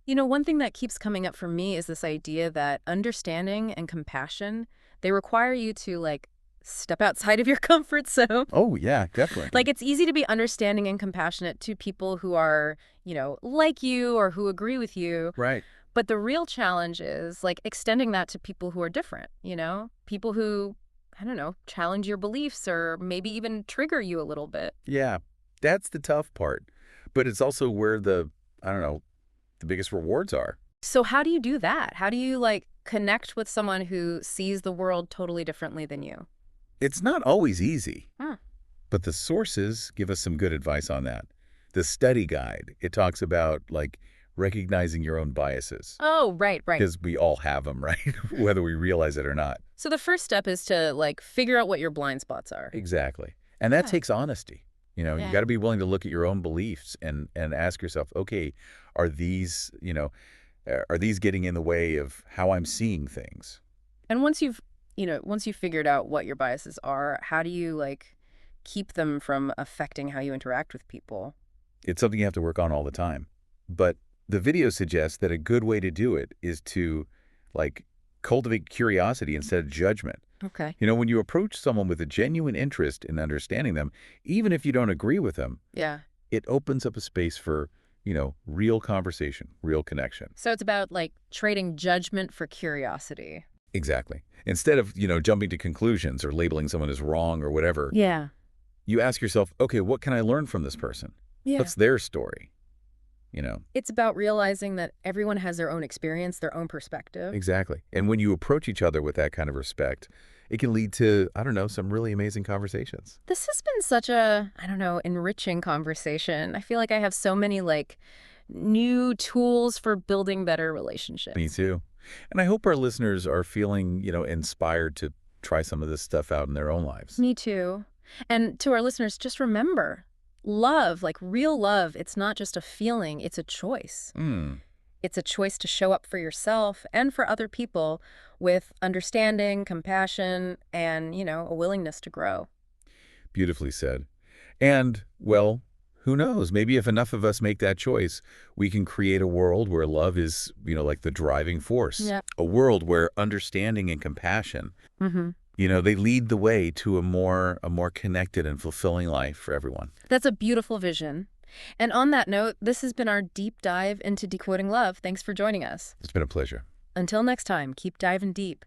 One thing that keeps coming up for me is this idea that understanding and compassion, they require you to, like, step outside of your comfort zone. Oh, yeah, definitely. Like, it's easy to be understanding and compassionate to people who are, like you or who agree with you. Right. But the real challenge is, like, extending that to people who are different, people who, I don't know, challenge your beliefs or maybe even trigger you a little bit. Yeah, that's the tough part. But it's also where the biggest rewards are. So how do you do that? How do you, like, connect with someone who sees the world totally differently than you? It's not always easy, Hmm. but the sources give us some good advice on that. The study guide, it talks about like recognizing your own biases Oh, right. because we all have them, right? Whether we realize it or not. So the first step is to, like, figure out what your blind spots are. Exactly. And that Yeah. takes honesty. You Yeah. got to be willing to look at your own beliefs and ask yourself, okay, are these getting in the way of how I'm seeing things? And once you've figured out what your biases are, how do you, like, keep them from affecting how you interact with people? It's something you have to work on all the time. But the video suggests that a good way to do it is to like cultivate curiosity instead of judgment. Okay. When you approach someone with a genuine interest in understanding them, even if you don't agree with them, Yeah. it opens up a space for Real conversation, real connection. So it's about like trading judgment for curiosity. Exactly. Instead of, jumping to conclusions or labeling someone as wrong or whatever, Yeah. you ask yourself, okay, what can I learn from this person? Yeah. What's their story? You know? It's about realizing that everyone has their own experience, their own perspective. Exactly. And when you approach each other with that kind of respect, it can lead to, I don't know, some really amazing conversations. This has been such a, I don't know, enriching conversation. I feel like I have so many like new tools for building better relationships. Me too. And I hope our listeners are feeling, inspired to try some of this stuff out in their own lives. Me too. And to our listeners, just remember, love, like real love, it's not just a feeling, it's a choice. It's a choice to show up for yourself and for other people with understanding, compassion, and, a willingness to grow. Beautifully said. And, well, who knows? Maybe if enough of us make that choice, we can create a world where love is, like the driving force. Yeah. A world where understanding and compassion, Mm-hmm. they lead the way to a more connected and fulfilling life for everyone. That's a beautiful vision. And on that note, this has been our deep dive into decoding love. Thanks for joining us. It's been a pleasure. Until next time, keep diving deep.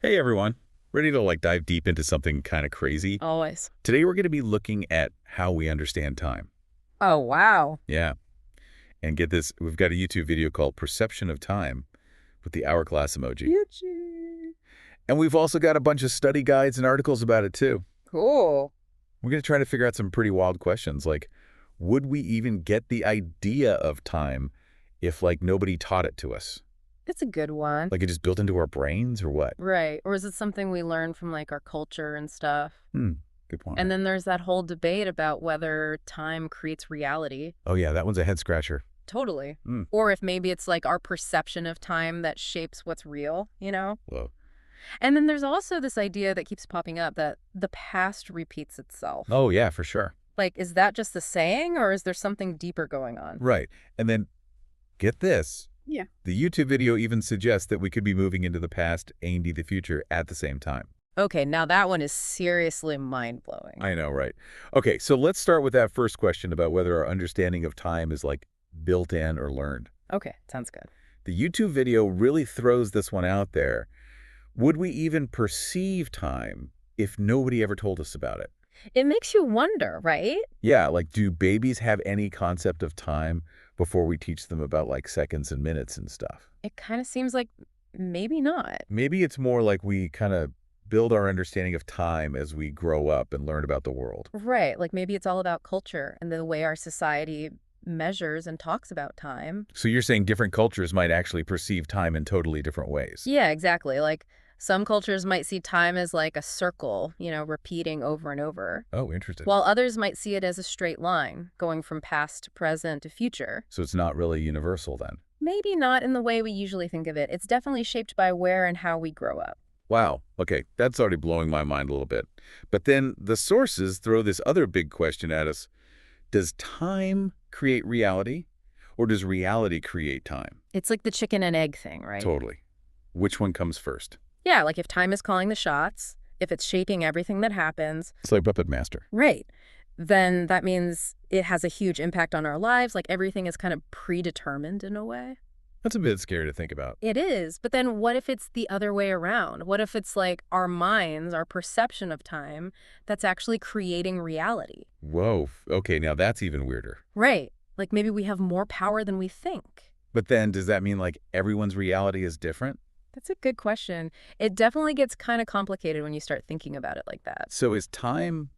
Hey, everyone. Ready to dive deep into something kind of crazy? Always. Today, we're going to be looking at how we understand time. Oh, wow. Yeah. And get this, we've got a YouTube video called Perception of Time with the hourglass emoji. And we've also got a bunch of study guides and articles about it, too. Cool. We're going to try to figure out some pretty wild questions, like, would we even get the idea of time if, nobody taught it to us? It's a good one. Like it just built into our brains or what? Right. Or is it something we learn from, our culture and stuff? Good point. And then there's that whole debate about whether time creates reality. Oh, yeah, that one's a head-scratcher. Totally. Or if maybe it's, our perception of time that shapes what's real, Whoa. And then there's also this idea that keeps popping up that the past repeats itself. Oh, yeah, for sure. Is that just a saying, or is there something deeper going on? Right. And then, get this. Yeah. The YouTube video even suggests that we could be moving into the past and the future at the same time. Okay, now that one is seriously mind-blowing. I know, right? Okay, so let's start with that first question about whether our understanding of time is, built in or learned. Okay, sounds good. The YouTube video really throws this one out there. Would we even perceive time if nobody ever told us about it? It makes you wonder, right? Yeah, do babies have any concept of time before we teach them about, seconds and minutes and stuff? It kind of seems like maybe not. Maybe it's more like we kind of build our understanding of time as we grow up and learn about the world. Right, maybe it's all about culture and the way our society measures and talks about time. So you're saying different cultures might actually perceive time in totally different ways? Yeah, exactly. Some cultures might see time as a circle, repeating over and over. Oh, interesting. While others might see it as a straight line, going from past to present to future. So it's not really universal then? Maybe not in the way we usually think of it. It's definitely shaped by where and how we grow up. Wow. Okay, that's already blowing my mind a little bit. But then the sources throw this other big question at us. Does time create reality, or does reality create time? It's like the chicken and egg thing, right? Totally. Which one comes first? Yeah, if time is calling the shots, if it's shaping everything that happens. It's like Puppet Master. Right. Then that means it has a huge impact on our lives. Everything is kind of predetermined in a way. That's a bit scary to think about. It is. But then what if it's the other way around? What if it's our minds, our perception of time that's actually creating reality? Whoa. Okay, now that's even weirder. Right. Maybe we have more power than we think. But then does that mean everyone's reality is different? That's a good question. It definitely gets kind of complicated when you start thinking about it like that. So is time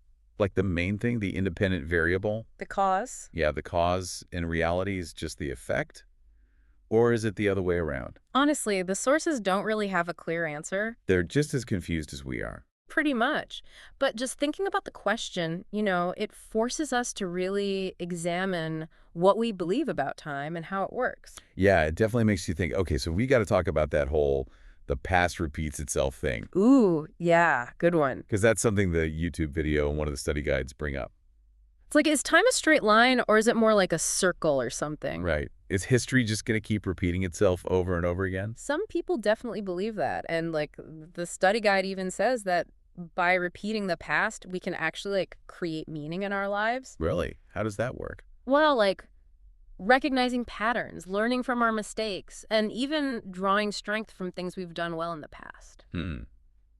the main thing, the independent variable? The cause? Yeah, the cause in reality is just the effect? Or is it the other way around? Honestly, the sources don't really have a clear answer. They're just as confused as we are. Pretty much. But just thinking about the question, it forces us to really examine what we believe about time and how it works. Yeah, it definitely makes you think, okay, so we got to talk about that whole the past repeats itself thing. Ooh, yeah, good one. Because that's something the YouTube video and one of the study guides bring up. It's is time a straight line, or is it more like a circle or something? Right. Is history just going to keep repeating itself over and over again? Some people definitely believe that. And the study guide even says that by repeating the past, we can actually create meaning in our lives. Really? How does that work? Well, recognizing patterns, learning from our mistakes, and even drawing strength from things we've done well in the past.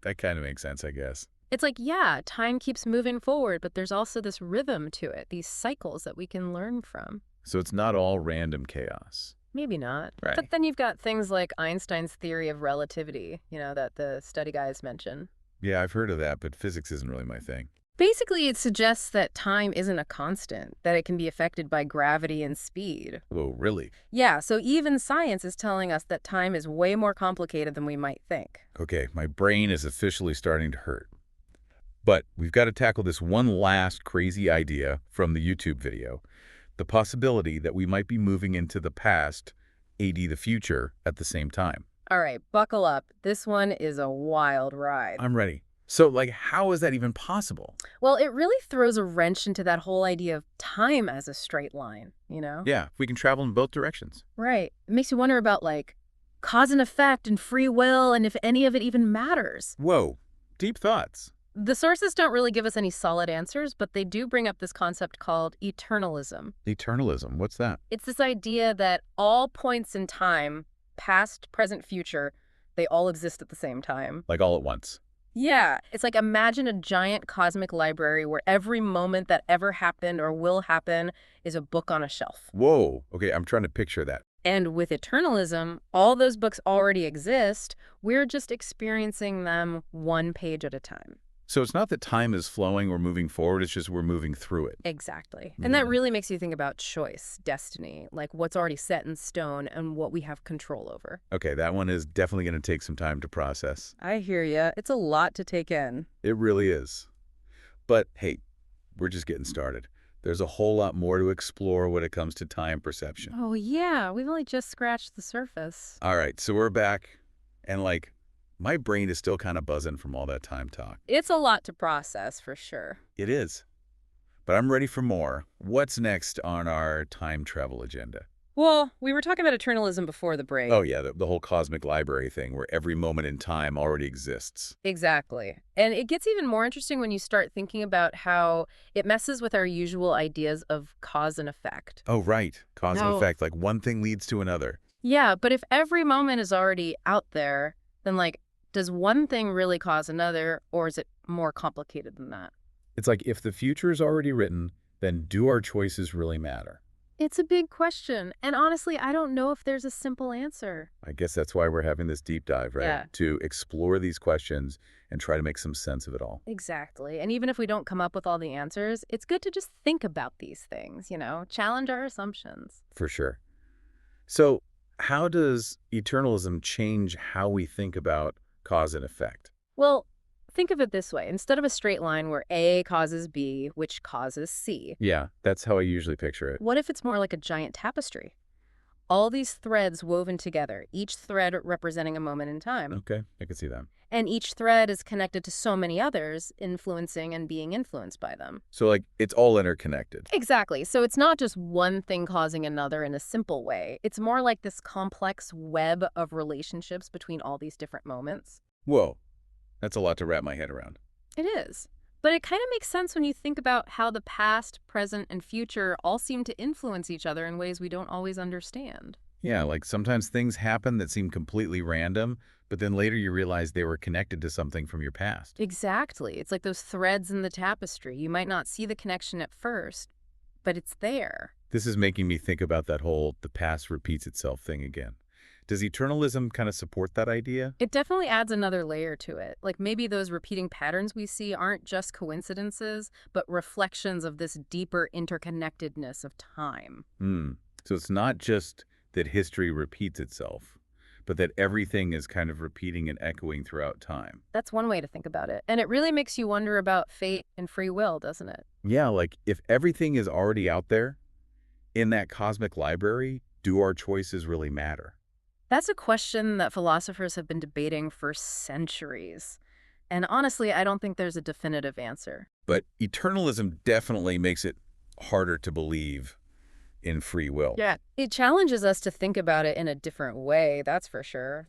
That kind of makes sense, I guess. It's like, yeah, time keeps moving forward, but there's also this rhythm to it, these cycles that we can learn from. So it's not all random chaos. Maybe not. Right. But then you've got things like Einstein's theory of relativity, that the study guys mention. Yeah, I've heard of that, but physics isn't really my thing. Basically, it suggests that time isn't a constant, that it can be affected by gravity and speed. Oh, really? Yeah, so even science is telling us that time is way more complicated than we might think. Okay, my brain is officially starting to hurt. But we've got to tackle this one last crazy idea from the YouTube video. The possibility that we might be moving into the past, AD the future, at the same time. All right, buckle up. This one is a wild ride. I'm ready. So, how is that even possible? Well, it really throws a wrench into that whole idea of time as a straight line, Yeah, we can travel in both directions. Right. It makes you wonder about, cause and effect and free will and if any of it even matters. Whoa, deep thoughts. The sources don't really give us any solid answers, but they do bring up this concept called eternalism. Eternalism, what's that? It's this idea that all points in time, past, present, future, they all exist at the same time. Like all at once. Yeah, it's like imagine a giant cosmic library where every moment that ever happened or will happen is a book on a shelf. Whoa, okay, I'm trying to picture that. And with eternalism, all those books already exist. We're just experiencing them one page at a time. So it's not that time is flowing or moving forward, it's just we're moving through it. Exactly. And that really makes you think about choice, destiny, like what's already set in stone and what we have control over. Okay, that one is definitely going to take some time to process. I hear ya. It's a lot to take in. It really is. But hey, we're just getting started. There's a whole lot more to explore when it comes to time perception. Oh, yeah. We've only just scratched the surface. All right, so we're back, and my brain is still kind of buzzing from all that time talk. It's a lot to process, for sure. It is. But I'm ready for more. What's next on our time travel agenda? Well, we were talking about eternalism before the break. Oh, yeah, the whole cosmic library thing where every moment in time already exists. Exactly. And it gets even more interesting when you start thinking about how it messes with our usual ideas of cause and effect. Oh, right. Cause and No. effect. Like one thing leads to another. Yeah, but if every moment is already out there, then does one thing really cause another, or is it more complicated than that? It's like if the future is already written, then do our choices really matter? It's a big question, and honestly, I don't know if there's a simple answer. I guess that's why we're having this deep dive, right? Yeah. To explore these questions and try to make some sense of it all. Exactly. And even if we don't come up with all the answers, it's good to just think about these things, challenge our assumptions. For sure. So how does eternalism change how we think about cause and effect? Well, think of it this way. Instead of a straight line where A causes B, which causes C, Yeah, that's how I usually picture it. what if it's more like a giant tapestry? All these threads woven together, each thread representing a moment in time. Okay, I can see that. And each thread is connected to so many others, influencing and being influenced by them. So it's all interconnected. Exactly. So it's not just one thing causing another in a simple way. It's more like this complex web of relationships between all these different moments. Whoa, that's a lot to wrap my head around. It is. But it kind of makes sense when you think about how the past, present, and future all seem to influence each other in ways we don't always understand. Yeah, sometimes things happen that seem completely random, but then later you realize they were connected to something from your past. Exactly. It's like those threads in the tapestry. You might not see the connection at first, but it's there. This is making me think about that whole the past repeats itself thing again. Does eternalism kind of support that idea? It definitely adds another layer to it. Like maybe those repeating patterns we see aren't just coincidences, but reflections of this deeper interconnectedness of time. So it's not just that history repeats itself, but that everything is kind of repeating and echoing throughout time. That's one way to think about it. And it really makes you wonder about fate and free will, doesn't it? Yeah, if everything is already out there in that cosmic library, do our choices really matter? That's a question that philosophers have been debating for centuries. And honestly, I don't think there's a definitive answer. But eternalism definitely makes it harder to believe in free will. Yeah. It challenges us to think about it in a different way, that's for sure.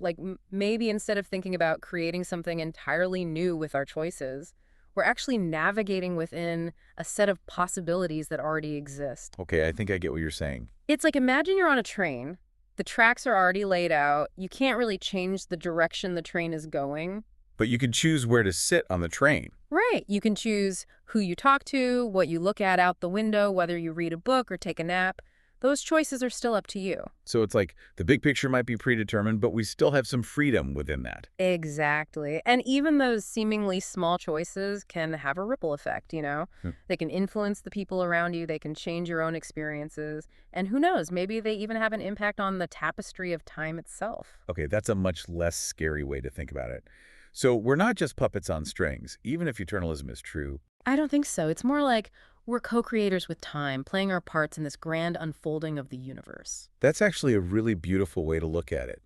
Maybe instead of thinking about creating something entirely new with our choices, We're actually navigating within a set of possibilities that already exist. Okay, I think I get what you're saying. It's like imagine you're on a train. The tracks are already laid out. You can't really change the direction the train is going. But you can choose where to sit on the train. Right. You can choose who you talk to, what you look at out the window, whether you read a book or take a nap. Those choices are still up to you. So it's like the big picture might be predetermined, but we still have some freedom within that. Exactly. And even those seemingly small choices can have a ripple effect, you know? Hmm. They can influence the people around you, they can change your own experiences, and who knows, maybe they even have an impact on the tapestry of time itself. Okay, that's a much less scary way to think about it. So we're not just puppets on strings, even if eternalism is true. I don't think so. It's more like we're co-creators with time, playing our parts in this grand unfolding of the universe. That's actually a really beautiful way to look at it.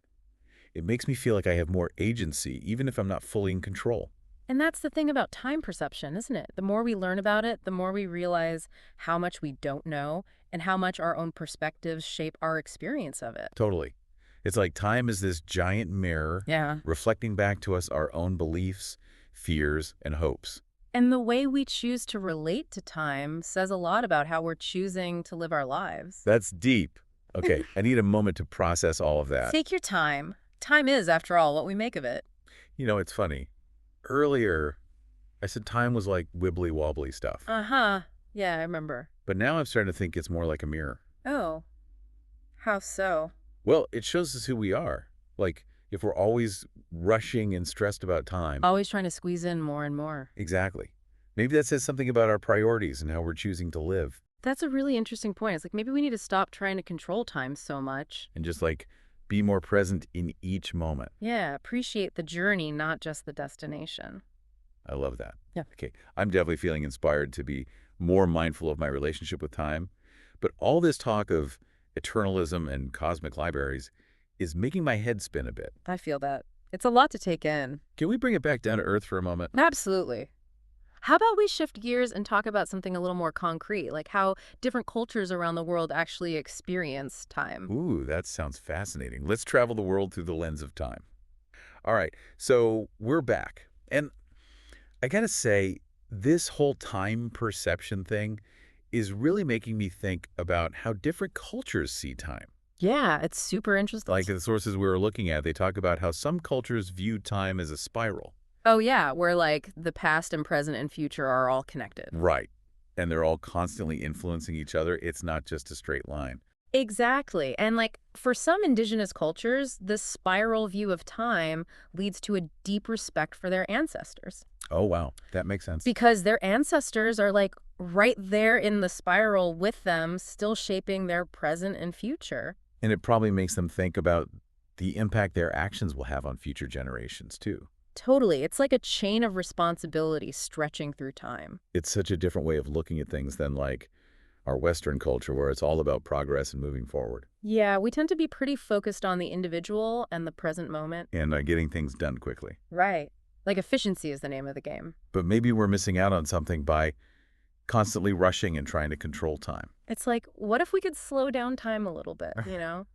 It makes me feel like I have more agency, even if I'm not fully in control. And that's the thing about time perception, isn't it? The more we learn about it, the more we realize how much we don't know and how much our own perspectives shape our experience of it. Totally. It's like time is this giant mirror Yeah. reflecting back to us our own beliefs, fears, and hopes. And the way we choose to relate to time says a lot about how we're choosing to live our lives. That's deep. Okay, I need a moment to process all of that. Take your time. Time is, after all, what we make of it. You know, it's funny. Earlier, I said time was like wibbly-wobbly stuff. Uh-huh. Yeah, I remember. But now I'm starting to think it's more like a mirror. Oh. How so? Well, it shows us who we are. Like, if we're always rushing and stressed about time. Always trying to squeeze in more and more. Exactly. Maybe that says something about our priorities and how we're choosing to live. That's a really interesting point. It's like maybe we need to stop trying to control time so much. And just like be more present in each moment. Yeah, appreciate the journey, not just the destination. I love that. Yeah. Okay, I'm definitely feeling inspired to be more mindful of my relationship with time. But all this talk of eternalism and cosmic libraries is making my head spin a bit. I feel that. It's a lot to take in. Can we bring it back down to earth for a moment? Absolutely. How about we shift gears and talk about something a little more concrete, like how different cultures around the world actually experience time? Ooh, that sounds fascinating. Let's travel the world through the lens of time. All right, so we're back. And I gotta say, this whole time perception thing is really making me think about how different cultures see time. Yeah, it's super interesting. Like the sources we were looking at, they talk about how some cultures view time as a spiral. Oh, yeah, where like the past and present and future are all connected. Right. And they're all constantly influencing each other. It's not just a straight line. Exactly. And like for some indigenous cultures, this spiral view of time leads to a deep respect for their ancestors Oh, wow. That makes sense. because their ancestors are like right there in the spiral with them, still shaping their present and future. And it probably makes them think about the impact their actions will have on future generations, too. Totally. It's like a chain of responsibility stretching through time. It's such a different way of looking at things than like our Western culture where it's all about progress and moving forward Yeah, we tend to be pretty focused on the individual and the present moment. and getting things done quickly. Right. Like efficiency is the name of the game. But maybe we're missing out on something by constantly rushing and trying to control time. It's like, what if we could slow down time a little bit, you know?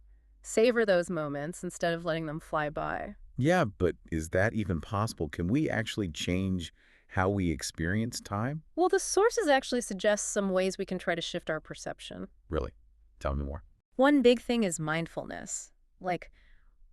Savor those moments instead of letting them fly by. Yeah, but is that even possible? Can we actually change how we experience time? Well, the sources actually suggest some ways we can try to shift our perception. Really? Tell me more. One big thing is mindfulness, like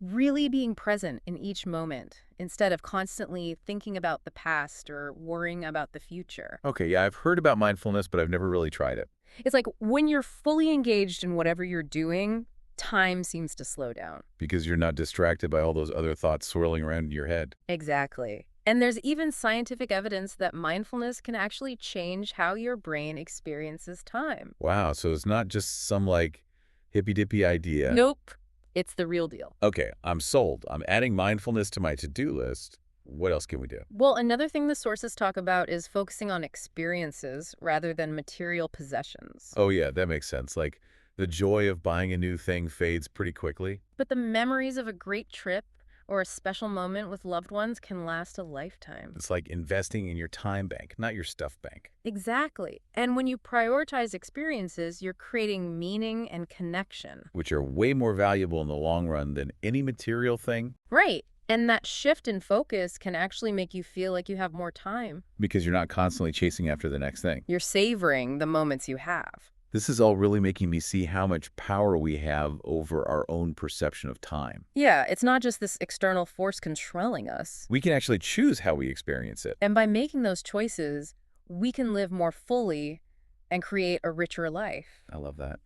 really being present in each moment instead of constantly thinking about the past or worrying about the future. Okay, yeah, I've heard about mindfulness, but I've never really tried it. It's like when you're fully engaged in whatever you're doing, time seems to slow down. Because you're not distracted by all those other thoughts swirling around in your head. Exactly. And there's even scientific evidence that mindfulness can actually change how your brain experiences time. Wow, so it's not just some like hippy-dippy idea. Nope. It's the real deal. Okay, I'm sold. I'm adding mindfulness to my to-do list. What else can we do? Well, another thing the sources talk about is focusing on experiences rather than material possessions. Oh yeah, that makes sense. Like the joy of buying a new thing fades pretty quickly. But the memories of a great trip or a special moment with loved ones can last a lifetime. It's like investing in your time bank, not your stuff bank. Exactly. And when you prioritize experiences, you're creating meaning and connection. Which are way more valuable in the long run than any material thing. Right. And that shift in focus can actually make you feel like you have more time. Because you're not constantly chasing after the next thing. You're savoring the moments you have. This is all really making me see how much power we have over our own perception of time. Yeah, it's not just this external force controlling us. We can actually choose how we experience it. And by making those choices, we can live more fully and create a richer life. I love that.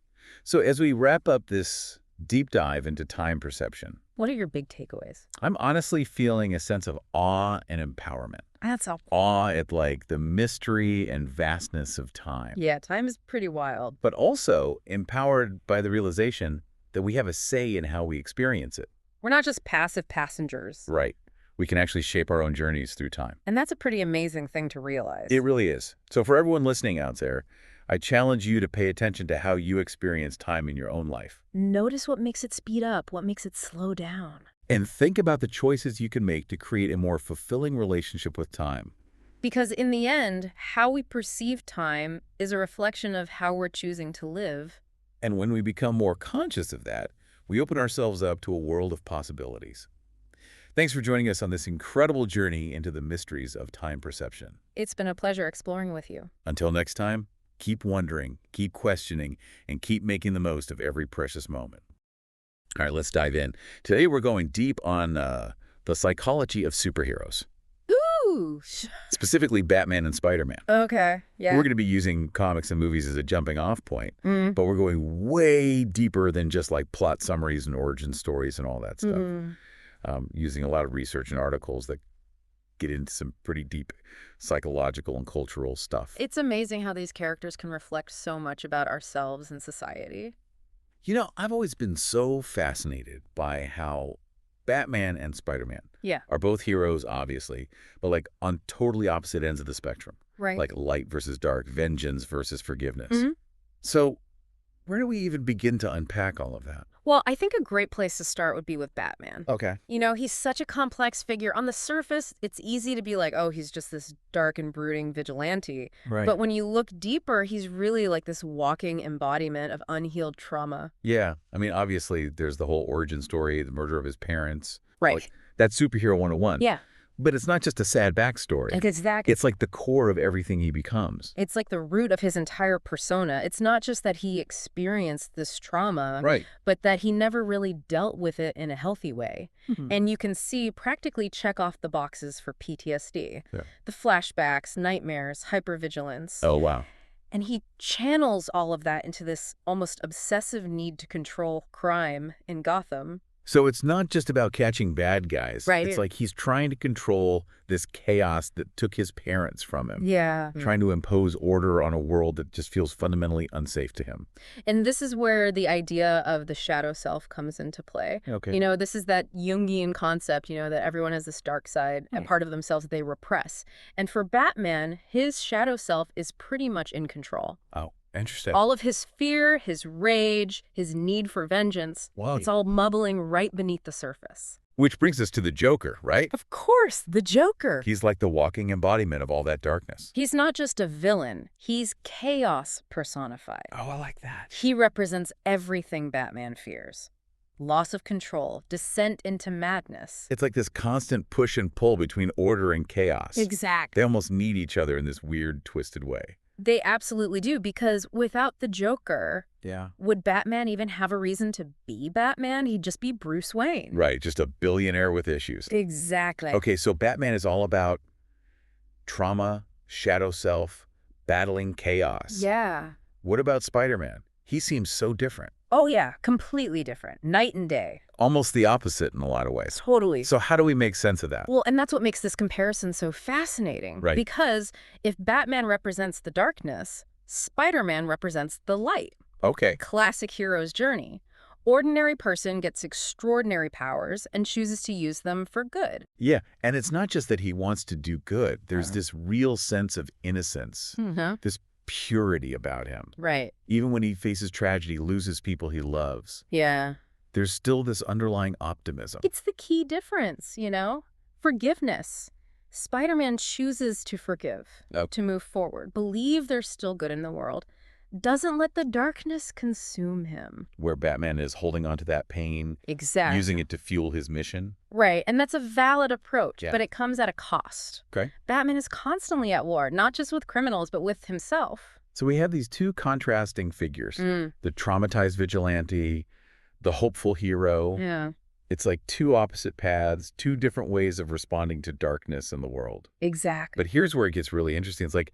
So as we wrap up this deep dive into time perception, What are your big takeaways? I'm honestly feeling a sense of awe and empowerment. That's all. Awe at like the mystery and vastness of time. Yeah, time is pretty wild. But also empowered by the realization that we have a say in how we experience it. We're not just passive passengers. Right. We can actually shape our own journeys through time. And that's a pretty amazing thing to realize. It really is. So for everyone listening out there, I challenge you to pay attention to how you experience time in your own life. Notice what makes it speed up, what makes it slow down. And think about the choices you can make to create a more fulfilling relationship with time. Because in the end, how we perceive time is a reflection of how we're choosing to live. And when we become more conscious of that, we open ourselves up to a world of possibilities. Thanks for joining us on this incredible journey into the mysteries of time perception. It's been a pleasure exploring with you. Until next time, keep wondering, keep questioning, and keep making the most of every precious moment. All right, let's dive in. Today we're going deep on the psychology of superheroes, Ooh. specifically Batman and Spider-Man. Okay. Yeah. We're going to be using comics and movies as a jumping off point, Mm. but we're going way deeper than just like plot summaries and origin stories and all that stuff. Mhm. Using a lot of research and articles that get into some pretty deep psychological and cultural stuff. It's amazing how these characters can reflect so much about ourselves and society. You know, I've always been so fascinated by how Batman and Spider-Man Yeah. are both heroes, obviously, but like on totally opposite ends of the spectrum, Right. like light versus dark, vengeance versus forgiveness. Mhm. So where do we even begin to unpack all of that? Well, I think a great place to start would be with Batman. Okay. You know, he's such a complex figure. On the surface, it's easy to be like, oh, he's just this dark and brooding vigilante. Right. But when you look deeper, he's really like this walking embodiment of unhealed trauma. Yeah. I mean, obviously, there's the whole origin story, the murder of his parents. Right. Like, that's superhero 101. Yeah. But it's not just a sad backstory. Exactly. It's like the core of everything he becomes. It's like the root of his entire persona. It's not just that he experienced this trauma, Right. but that he never really dealt with it in a healthy way. Mhm. And you can see practically check off the boxes for PTSD. Yeah. The flashbacks, nightmares, hypervigilance. Oh, wow. And he channels all of that into this almost obsessive need to control crime in Gotham. So it's not just about catching bad guys. Right. It's like he's trying to control this chaos that took his parents from him. Yeah. Trying to impose order on a world that just feels fundamentally unsafe to him. And this is where the idea of the shadow self comes into play. Okay. You know, this is that Jungian concept, you know, that everyone has this dark side, a Right. part of themselves that they repress. And for Batman, his shadow self is pretty much in control. Oh, interesting. All of his fear, his rage, his need for vengeance, Wow. it's all bubbling right beneath the surface. Which brings us to the Joker, right? Of course, the Joker. He's like the walking embodiment of all that darkness. He's not just a villain, he's chaos personified. Oh, I like that. He represents everything Batman fears. Loss of control, descent into madness. It's like this constant push and pull between order and chaos. Exactly. They almost need each other in this weird, twisted way. They absolutely do, because without the Joker, Yeah. would Batman even have a reason to be Batman? He'd just be Bruce Wayne. Right, just a billionaire with issues. Exactly. Okay, so Batman is all about trauma, shadow self, battling chaos. Yeah. What about Spider-Man? He seems so different. Oh, yeah. Completely different. Night and day. Almost the opposite in a lot of ways. Totally. So how do we make sense of that? Well, and that's what makes this comparison so fascinating. Right. Because if Batman represents the darkness, Spider-Man represents the light. Okay. Classic hero's journey. Ordinary person gets extraordinary powers and chooses to use them for good. Yeah, and it's not just that he wants to do good. There's this real sense of innocence, this purity about him. Right. Even when he faces tragedy, loses people he loves, Yeah. there's still this underlying optimism. It's the key difference, you know? Forgiveness. Spider-Man chooses to forgive, Oh. to move forward, believe there's still good in the world. doesn't let the darkness consume him. Where Batman is holding on to that pain, Exactly. using it to fuel his mission. Right, and that's a valid approach, Yeah. but it comes at a cost. Okay. Batman is constantly at war, not just with criminals, but with himself. So we have these two contrasting figures. The traumatized vigilante, the hopeful hero. Yeah, It's like two opposite paths, two different ways of responding to darkness in the world. exactly. But here's where it gets really interesting. It's like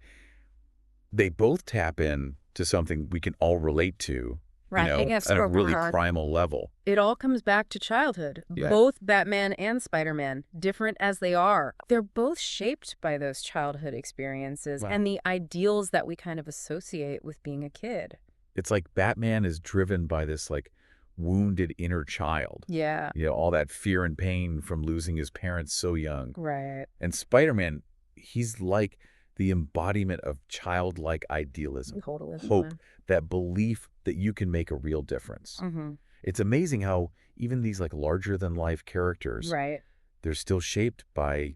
they both tap in to something we can all relate to, Right, you know, at a really primal level. It all comes back to childhood. Yeah. Both Batman and Spider-Man, different as they are, they're both shaped by those childhood experiences Wow. and the ideals that we kind of associate with being a kid. It's like Batman is driven by this like wounded inner child. Yeah, You know, all that fear and pain from losing his parents so young. right. And Spider-Man, he's like the embodiment of childlike idealism, Totally. hope, that belief that you can make a real difference. Mm-hmm. It's amazing how even these like larger than life characters, Right. they're still shaped by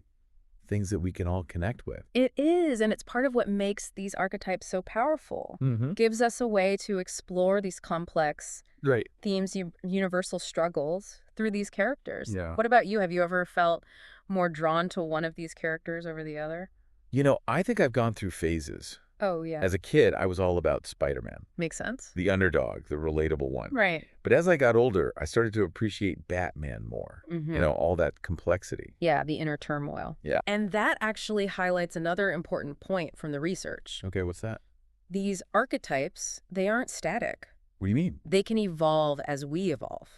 things that we can all connect with. It is, and it's part of what makes these archetypes so powerful. Mm-hmm. Gives us a way to explore these complex Right. themes, universal struggles through these characters. Yeah. What about you? Have you ever felt more drawn to one of these characters over the other? You know, I think I've gone through phases. Oh, yeah. As a kid, I was all about Spider-Man, Makes sense. the underdog, the relatable one. Right. But as I got older, I started to appreciate Batman more. Mm-hmm. You know, all that complexity. Yeah, the inner turmoil. Yeah. And that actually highlights another important point from the research. Okay, what's that? These archetypes, they aren't static. What do you mean? They can evolve as we evolve.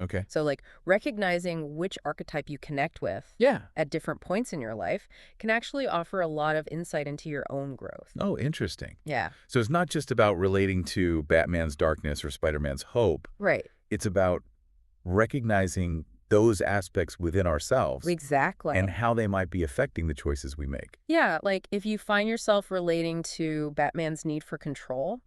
Okay. So, like, recognizing which archetype you connect with Yeah. at different points in your life can actually offer a lot of insight into your own growth. Oh, interesting. Yeah. So it's not just about relating to Batman's darkness or Spider-Man's hope. Right. It's about recognizing those aspects within ourselves Exactly. and how they might be affecting the choices we make. Yeah, like if you find yourself relating to Batman's need for control,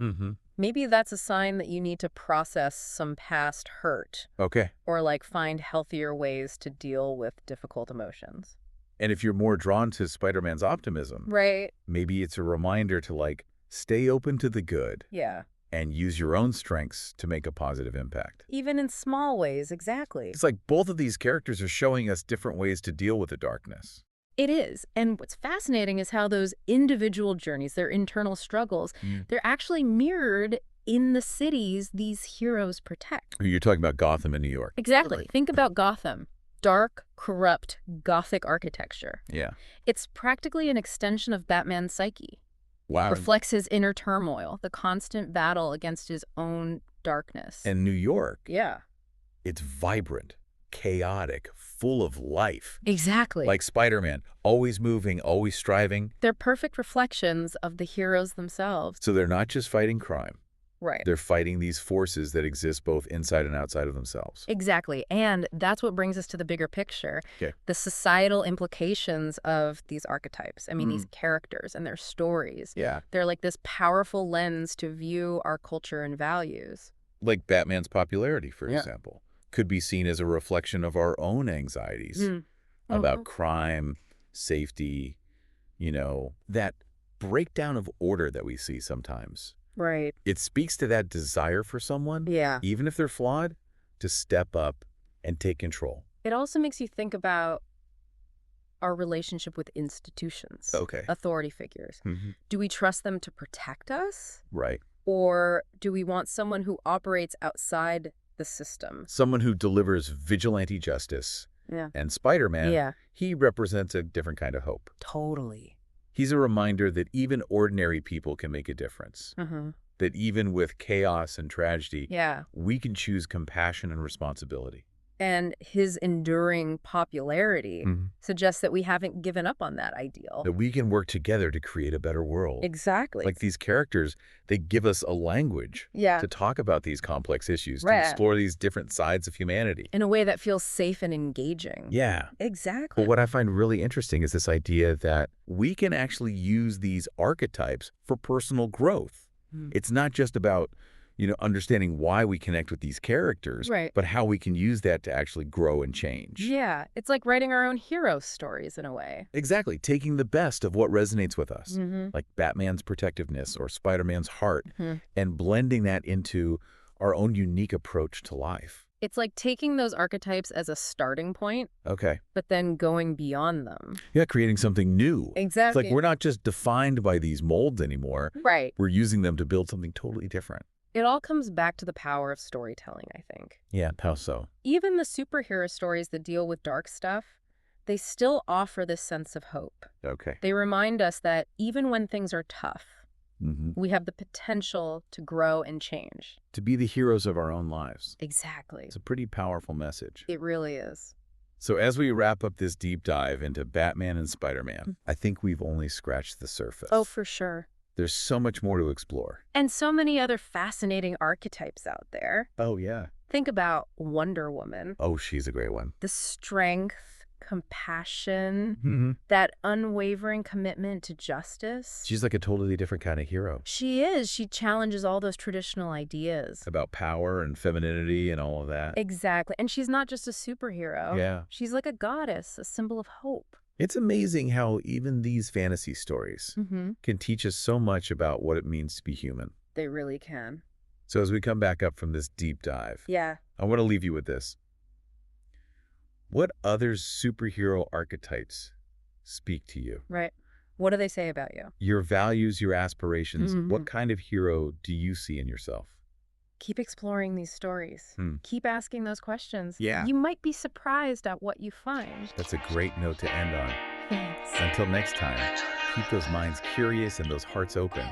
maybe that's a sign that you need to process some past hurt Okay. or like find healthier ways to deal with difficult emotions. And if you're more drawn to Spider-Man's optimism, Right. maybe it's a reminder to like stay open to the good Yeah. and use your own strengths to make a positive impact. Even in small ways, exactly. It's like both of these characters are showing us different ways to deal with the darkness. It is. And what's fascinating is how those individual journeys, their internal struggles, they're actually mirrored in the cities these heroes protect. You're talking about Gotham in New York. Exactly. Think about Gotham. Dark, corrupt, Gothic architecture. Yeah. It's practically an extension of Batman's psyche. Wow. Reflects his inner turmoil, the constant battle against his own darkness. And New York, yeah. it's vibrant, chaotic, full of life. Exactly. Like Spider-Man, always moving, always striving. They're perfect reflections of the heroes themselves. So they're not just fighting crime. Right. They're fighting these forces that exist both inside and outside of themselves. Exactly. And that's what brings us to the bigger picture, Okay. the societal implications of these archetypes. I mean, these characters and their stories. Yeah. They're like this powerful lens to view our culture and values. Like Batman's popularity, for Yeah. example, could be seen as a reflection of our own anxieties about crime, safety, you know, that breakdown of order that we see sometimes. Right. It speaks to that desire for someone, Yeah. even if they're flawed, to step up and take control. It also makes you think about our relationship with institutions, Okay. authority figures. Do we trust them to protect us? Right. Or do we want someone who operates outside the system? Someone who delivers vigilante justice. Yeah. And Spider-Man, Yeah. he represents a different kind of hope. Totally. He's a reminder that even ordinary people can make a difference. That even with chaos and tragedy, Yeah. we can choose compassion and responsibility. And his enduring popularity suggests that we haven't given up on that ideal. That we can work together to create a better world. Exactly. Like these characters, they give us a language Yeah. to talk about these complex issues, Right. to explore these different sides of humanity. In a way that feels safe and engaging. Yeah. Exactly. But what I find really interesting is this idea that we can actually use these archetypes for personal growth. It's not just about Understanding why we connect with these characters, Right. but how we can use that to actually grow and change. Yeah, it's like writing our own hero stories in a way. Exactly. Taking the best of what resonates with us, Mm-hmm. like Batman's protectiveness or Spider-Man's heart, Hmm. and blending that into our own unique approach to life. It's like taking those archetypes as a starting point, Okay. but then going beyond them. Yeah, creating something new. It's Exactly. like we're not just defined by these molds anymore. Right. We're using them to build something totally different. It all comes back to the power of storytelling, I think. Yeah, how so? Even the superhero stories that deal with dark stuff, they still offer this sense of hope. Okay. They remind us that even when things are tough, Mm-hmm. we have the potential to grow and change. To be the heroes of our own lives. Exactly. It's a pretty powerful message. It really is. So as we wrap up this deep dive into Batman and Spider-Man, I think we've only scratched the surface. Oh, for sure. There's so much more to explore. And so many other fascinating archetypes out there. Oh, yeah. Think about Wonder Woman. Oh, she's a great one. The strength, compassion, Mm-hmm. that unwavering commitment to justice. She's like a totally different kind of hero. She is. She challenges all those traditional ideas. About power and femininity and all of that. Exactly. And she's not just a superhero. Yeah. She's like a goddess, a symbol of hope. It's amazing how even these fantasy stories Mm-hmm. can teach us so much about what it means to be human. They really can. So as we come back up from this deep dive, Yeah. I want to leave you with this. What other superhero archetypes speak to you? Right. What do they say about you? Your values, your aspirations, Mhm. what kind of hero do you see in yourself? Keep exploring these stories. Hmm. Keep asking those questions. Yeah. You might be surprised at what you find. That's a great note to end on. Thanks. Until next time, keep those minds curious and those hearts open.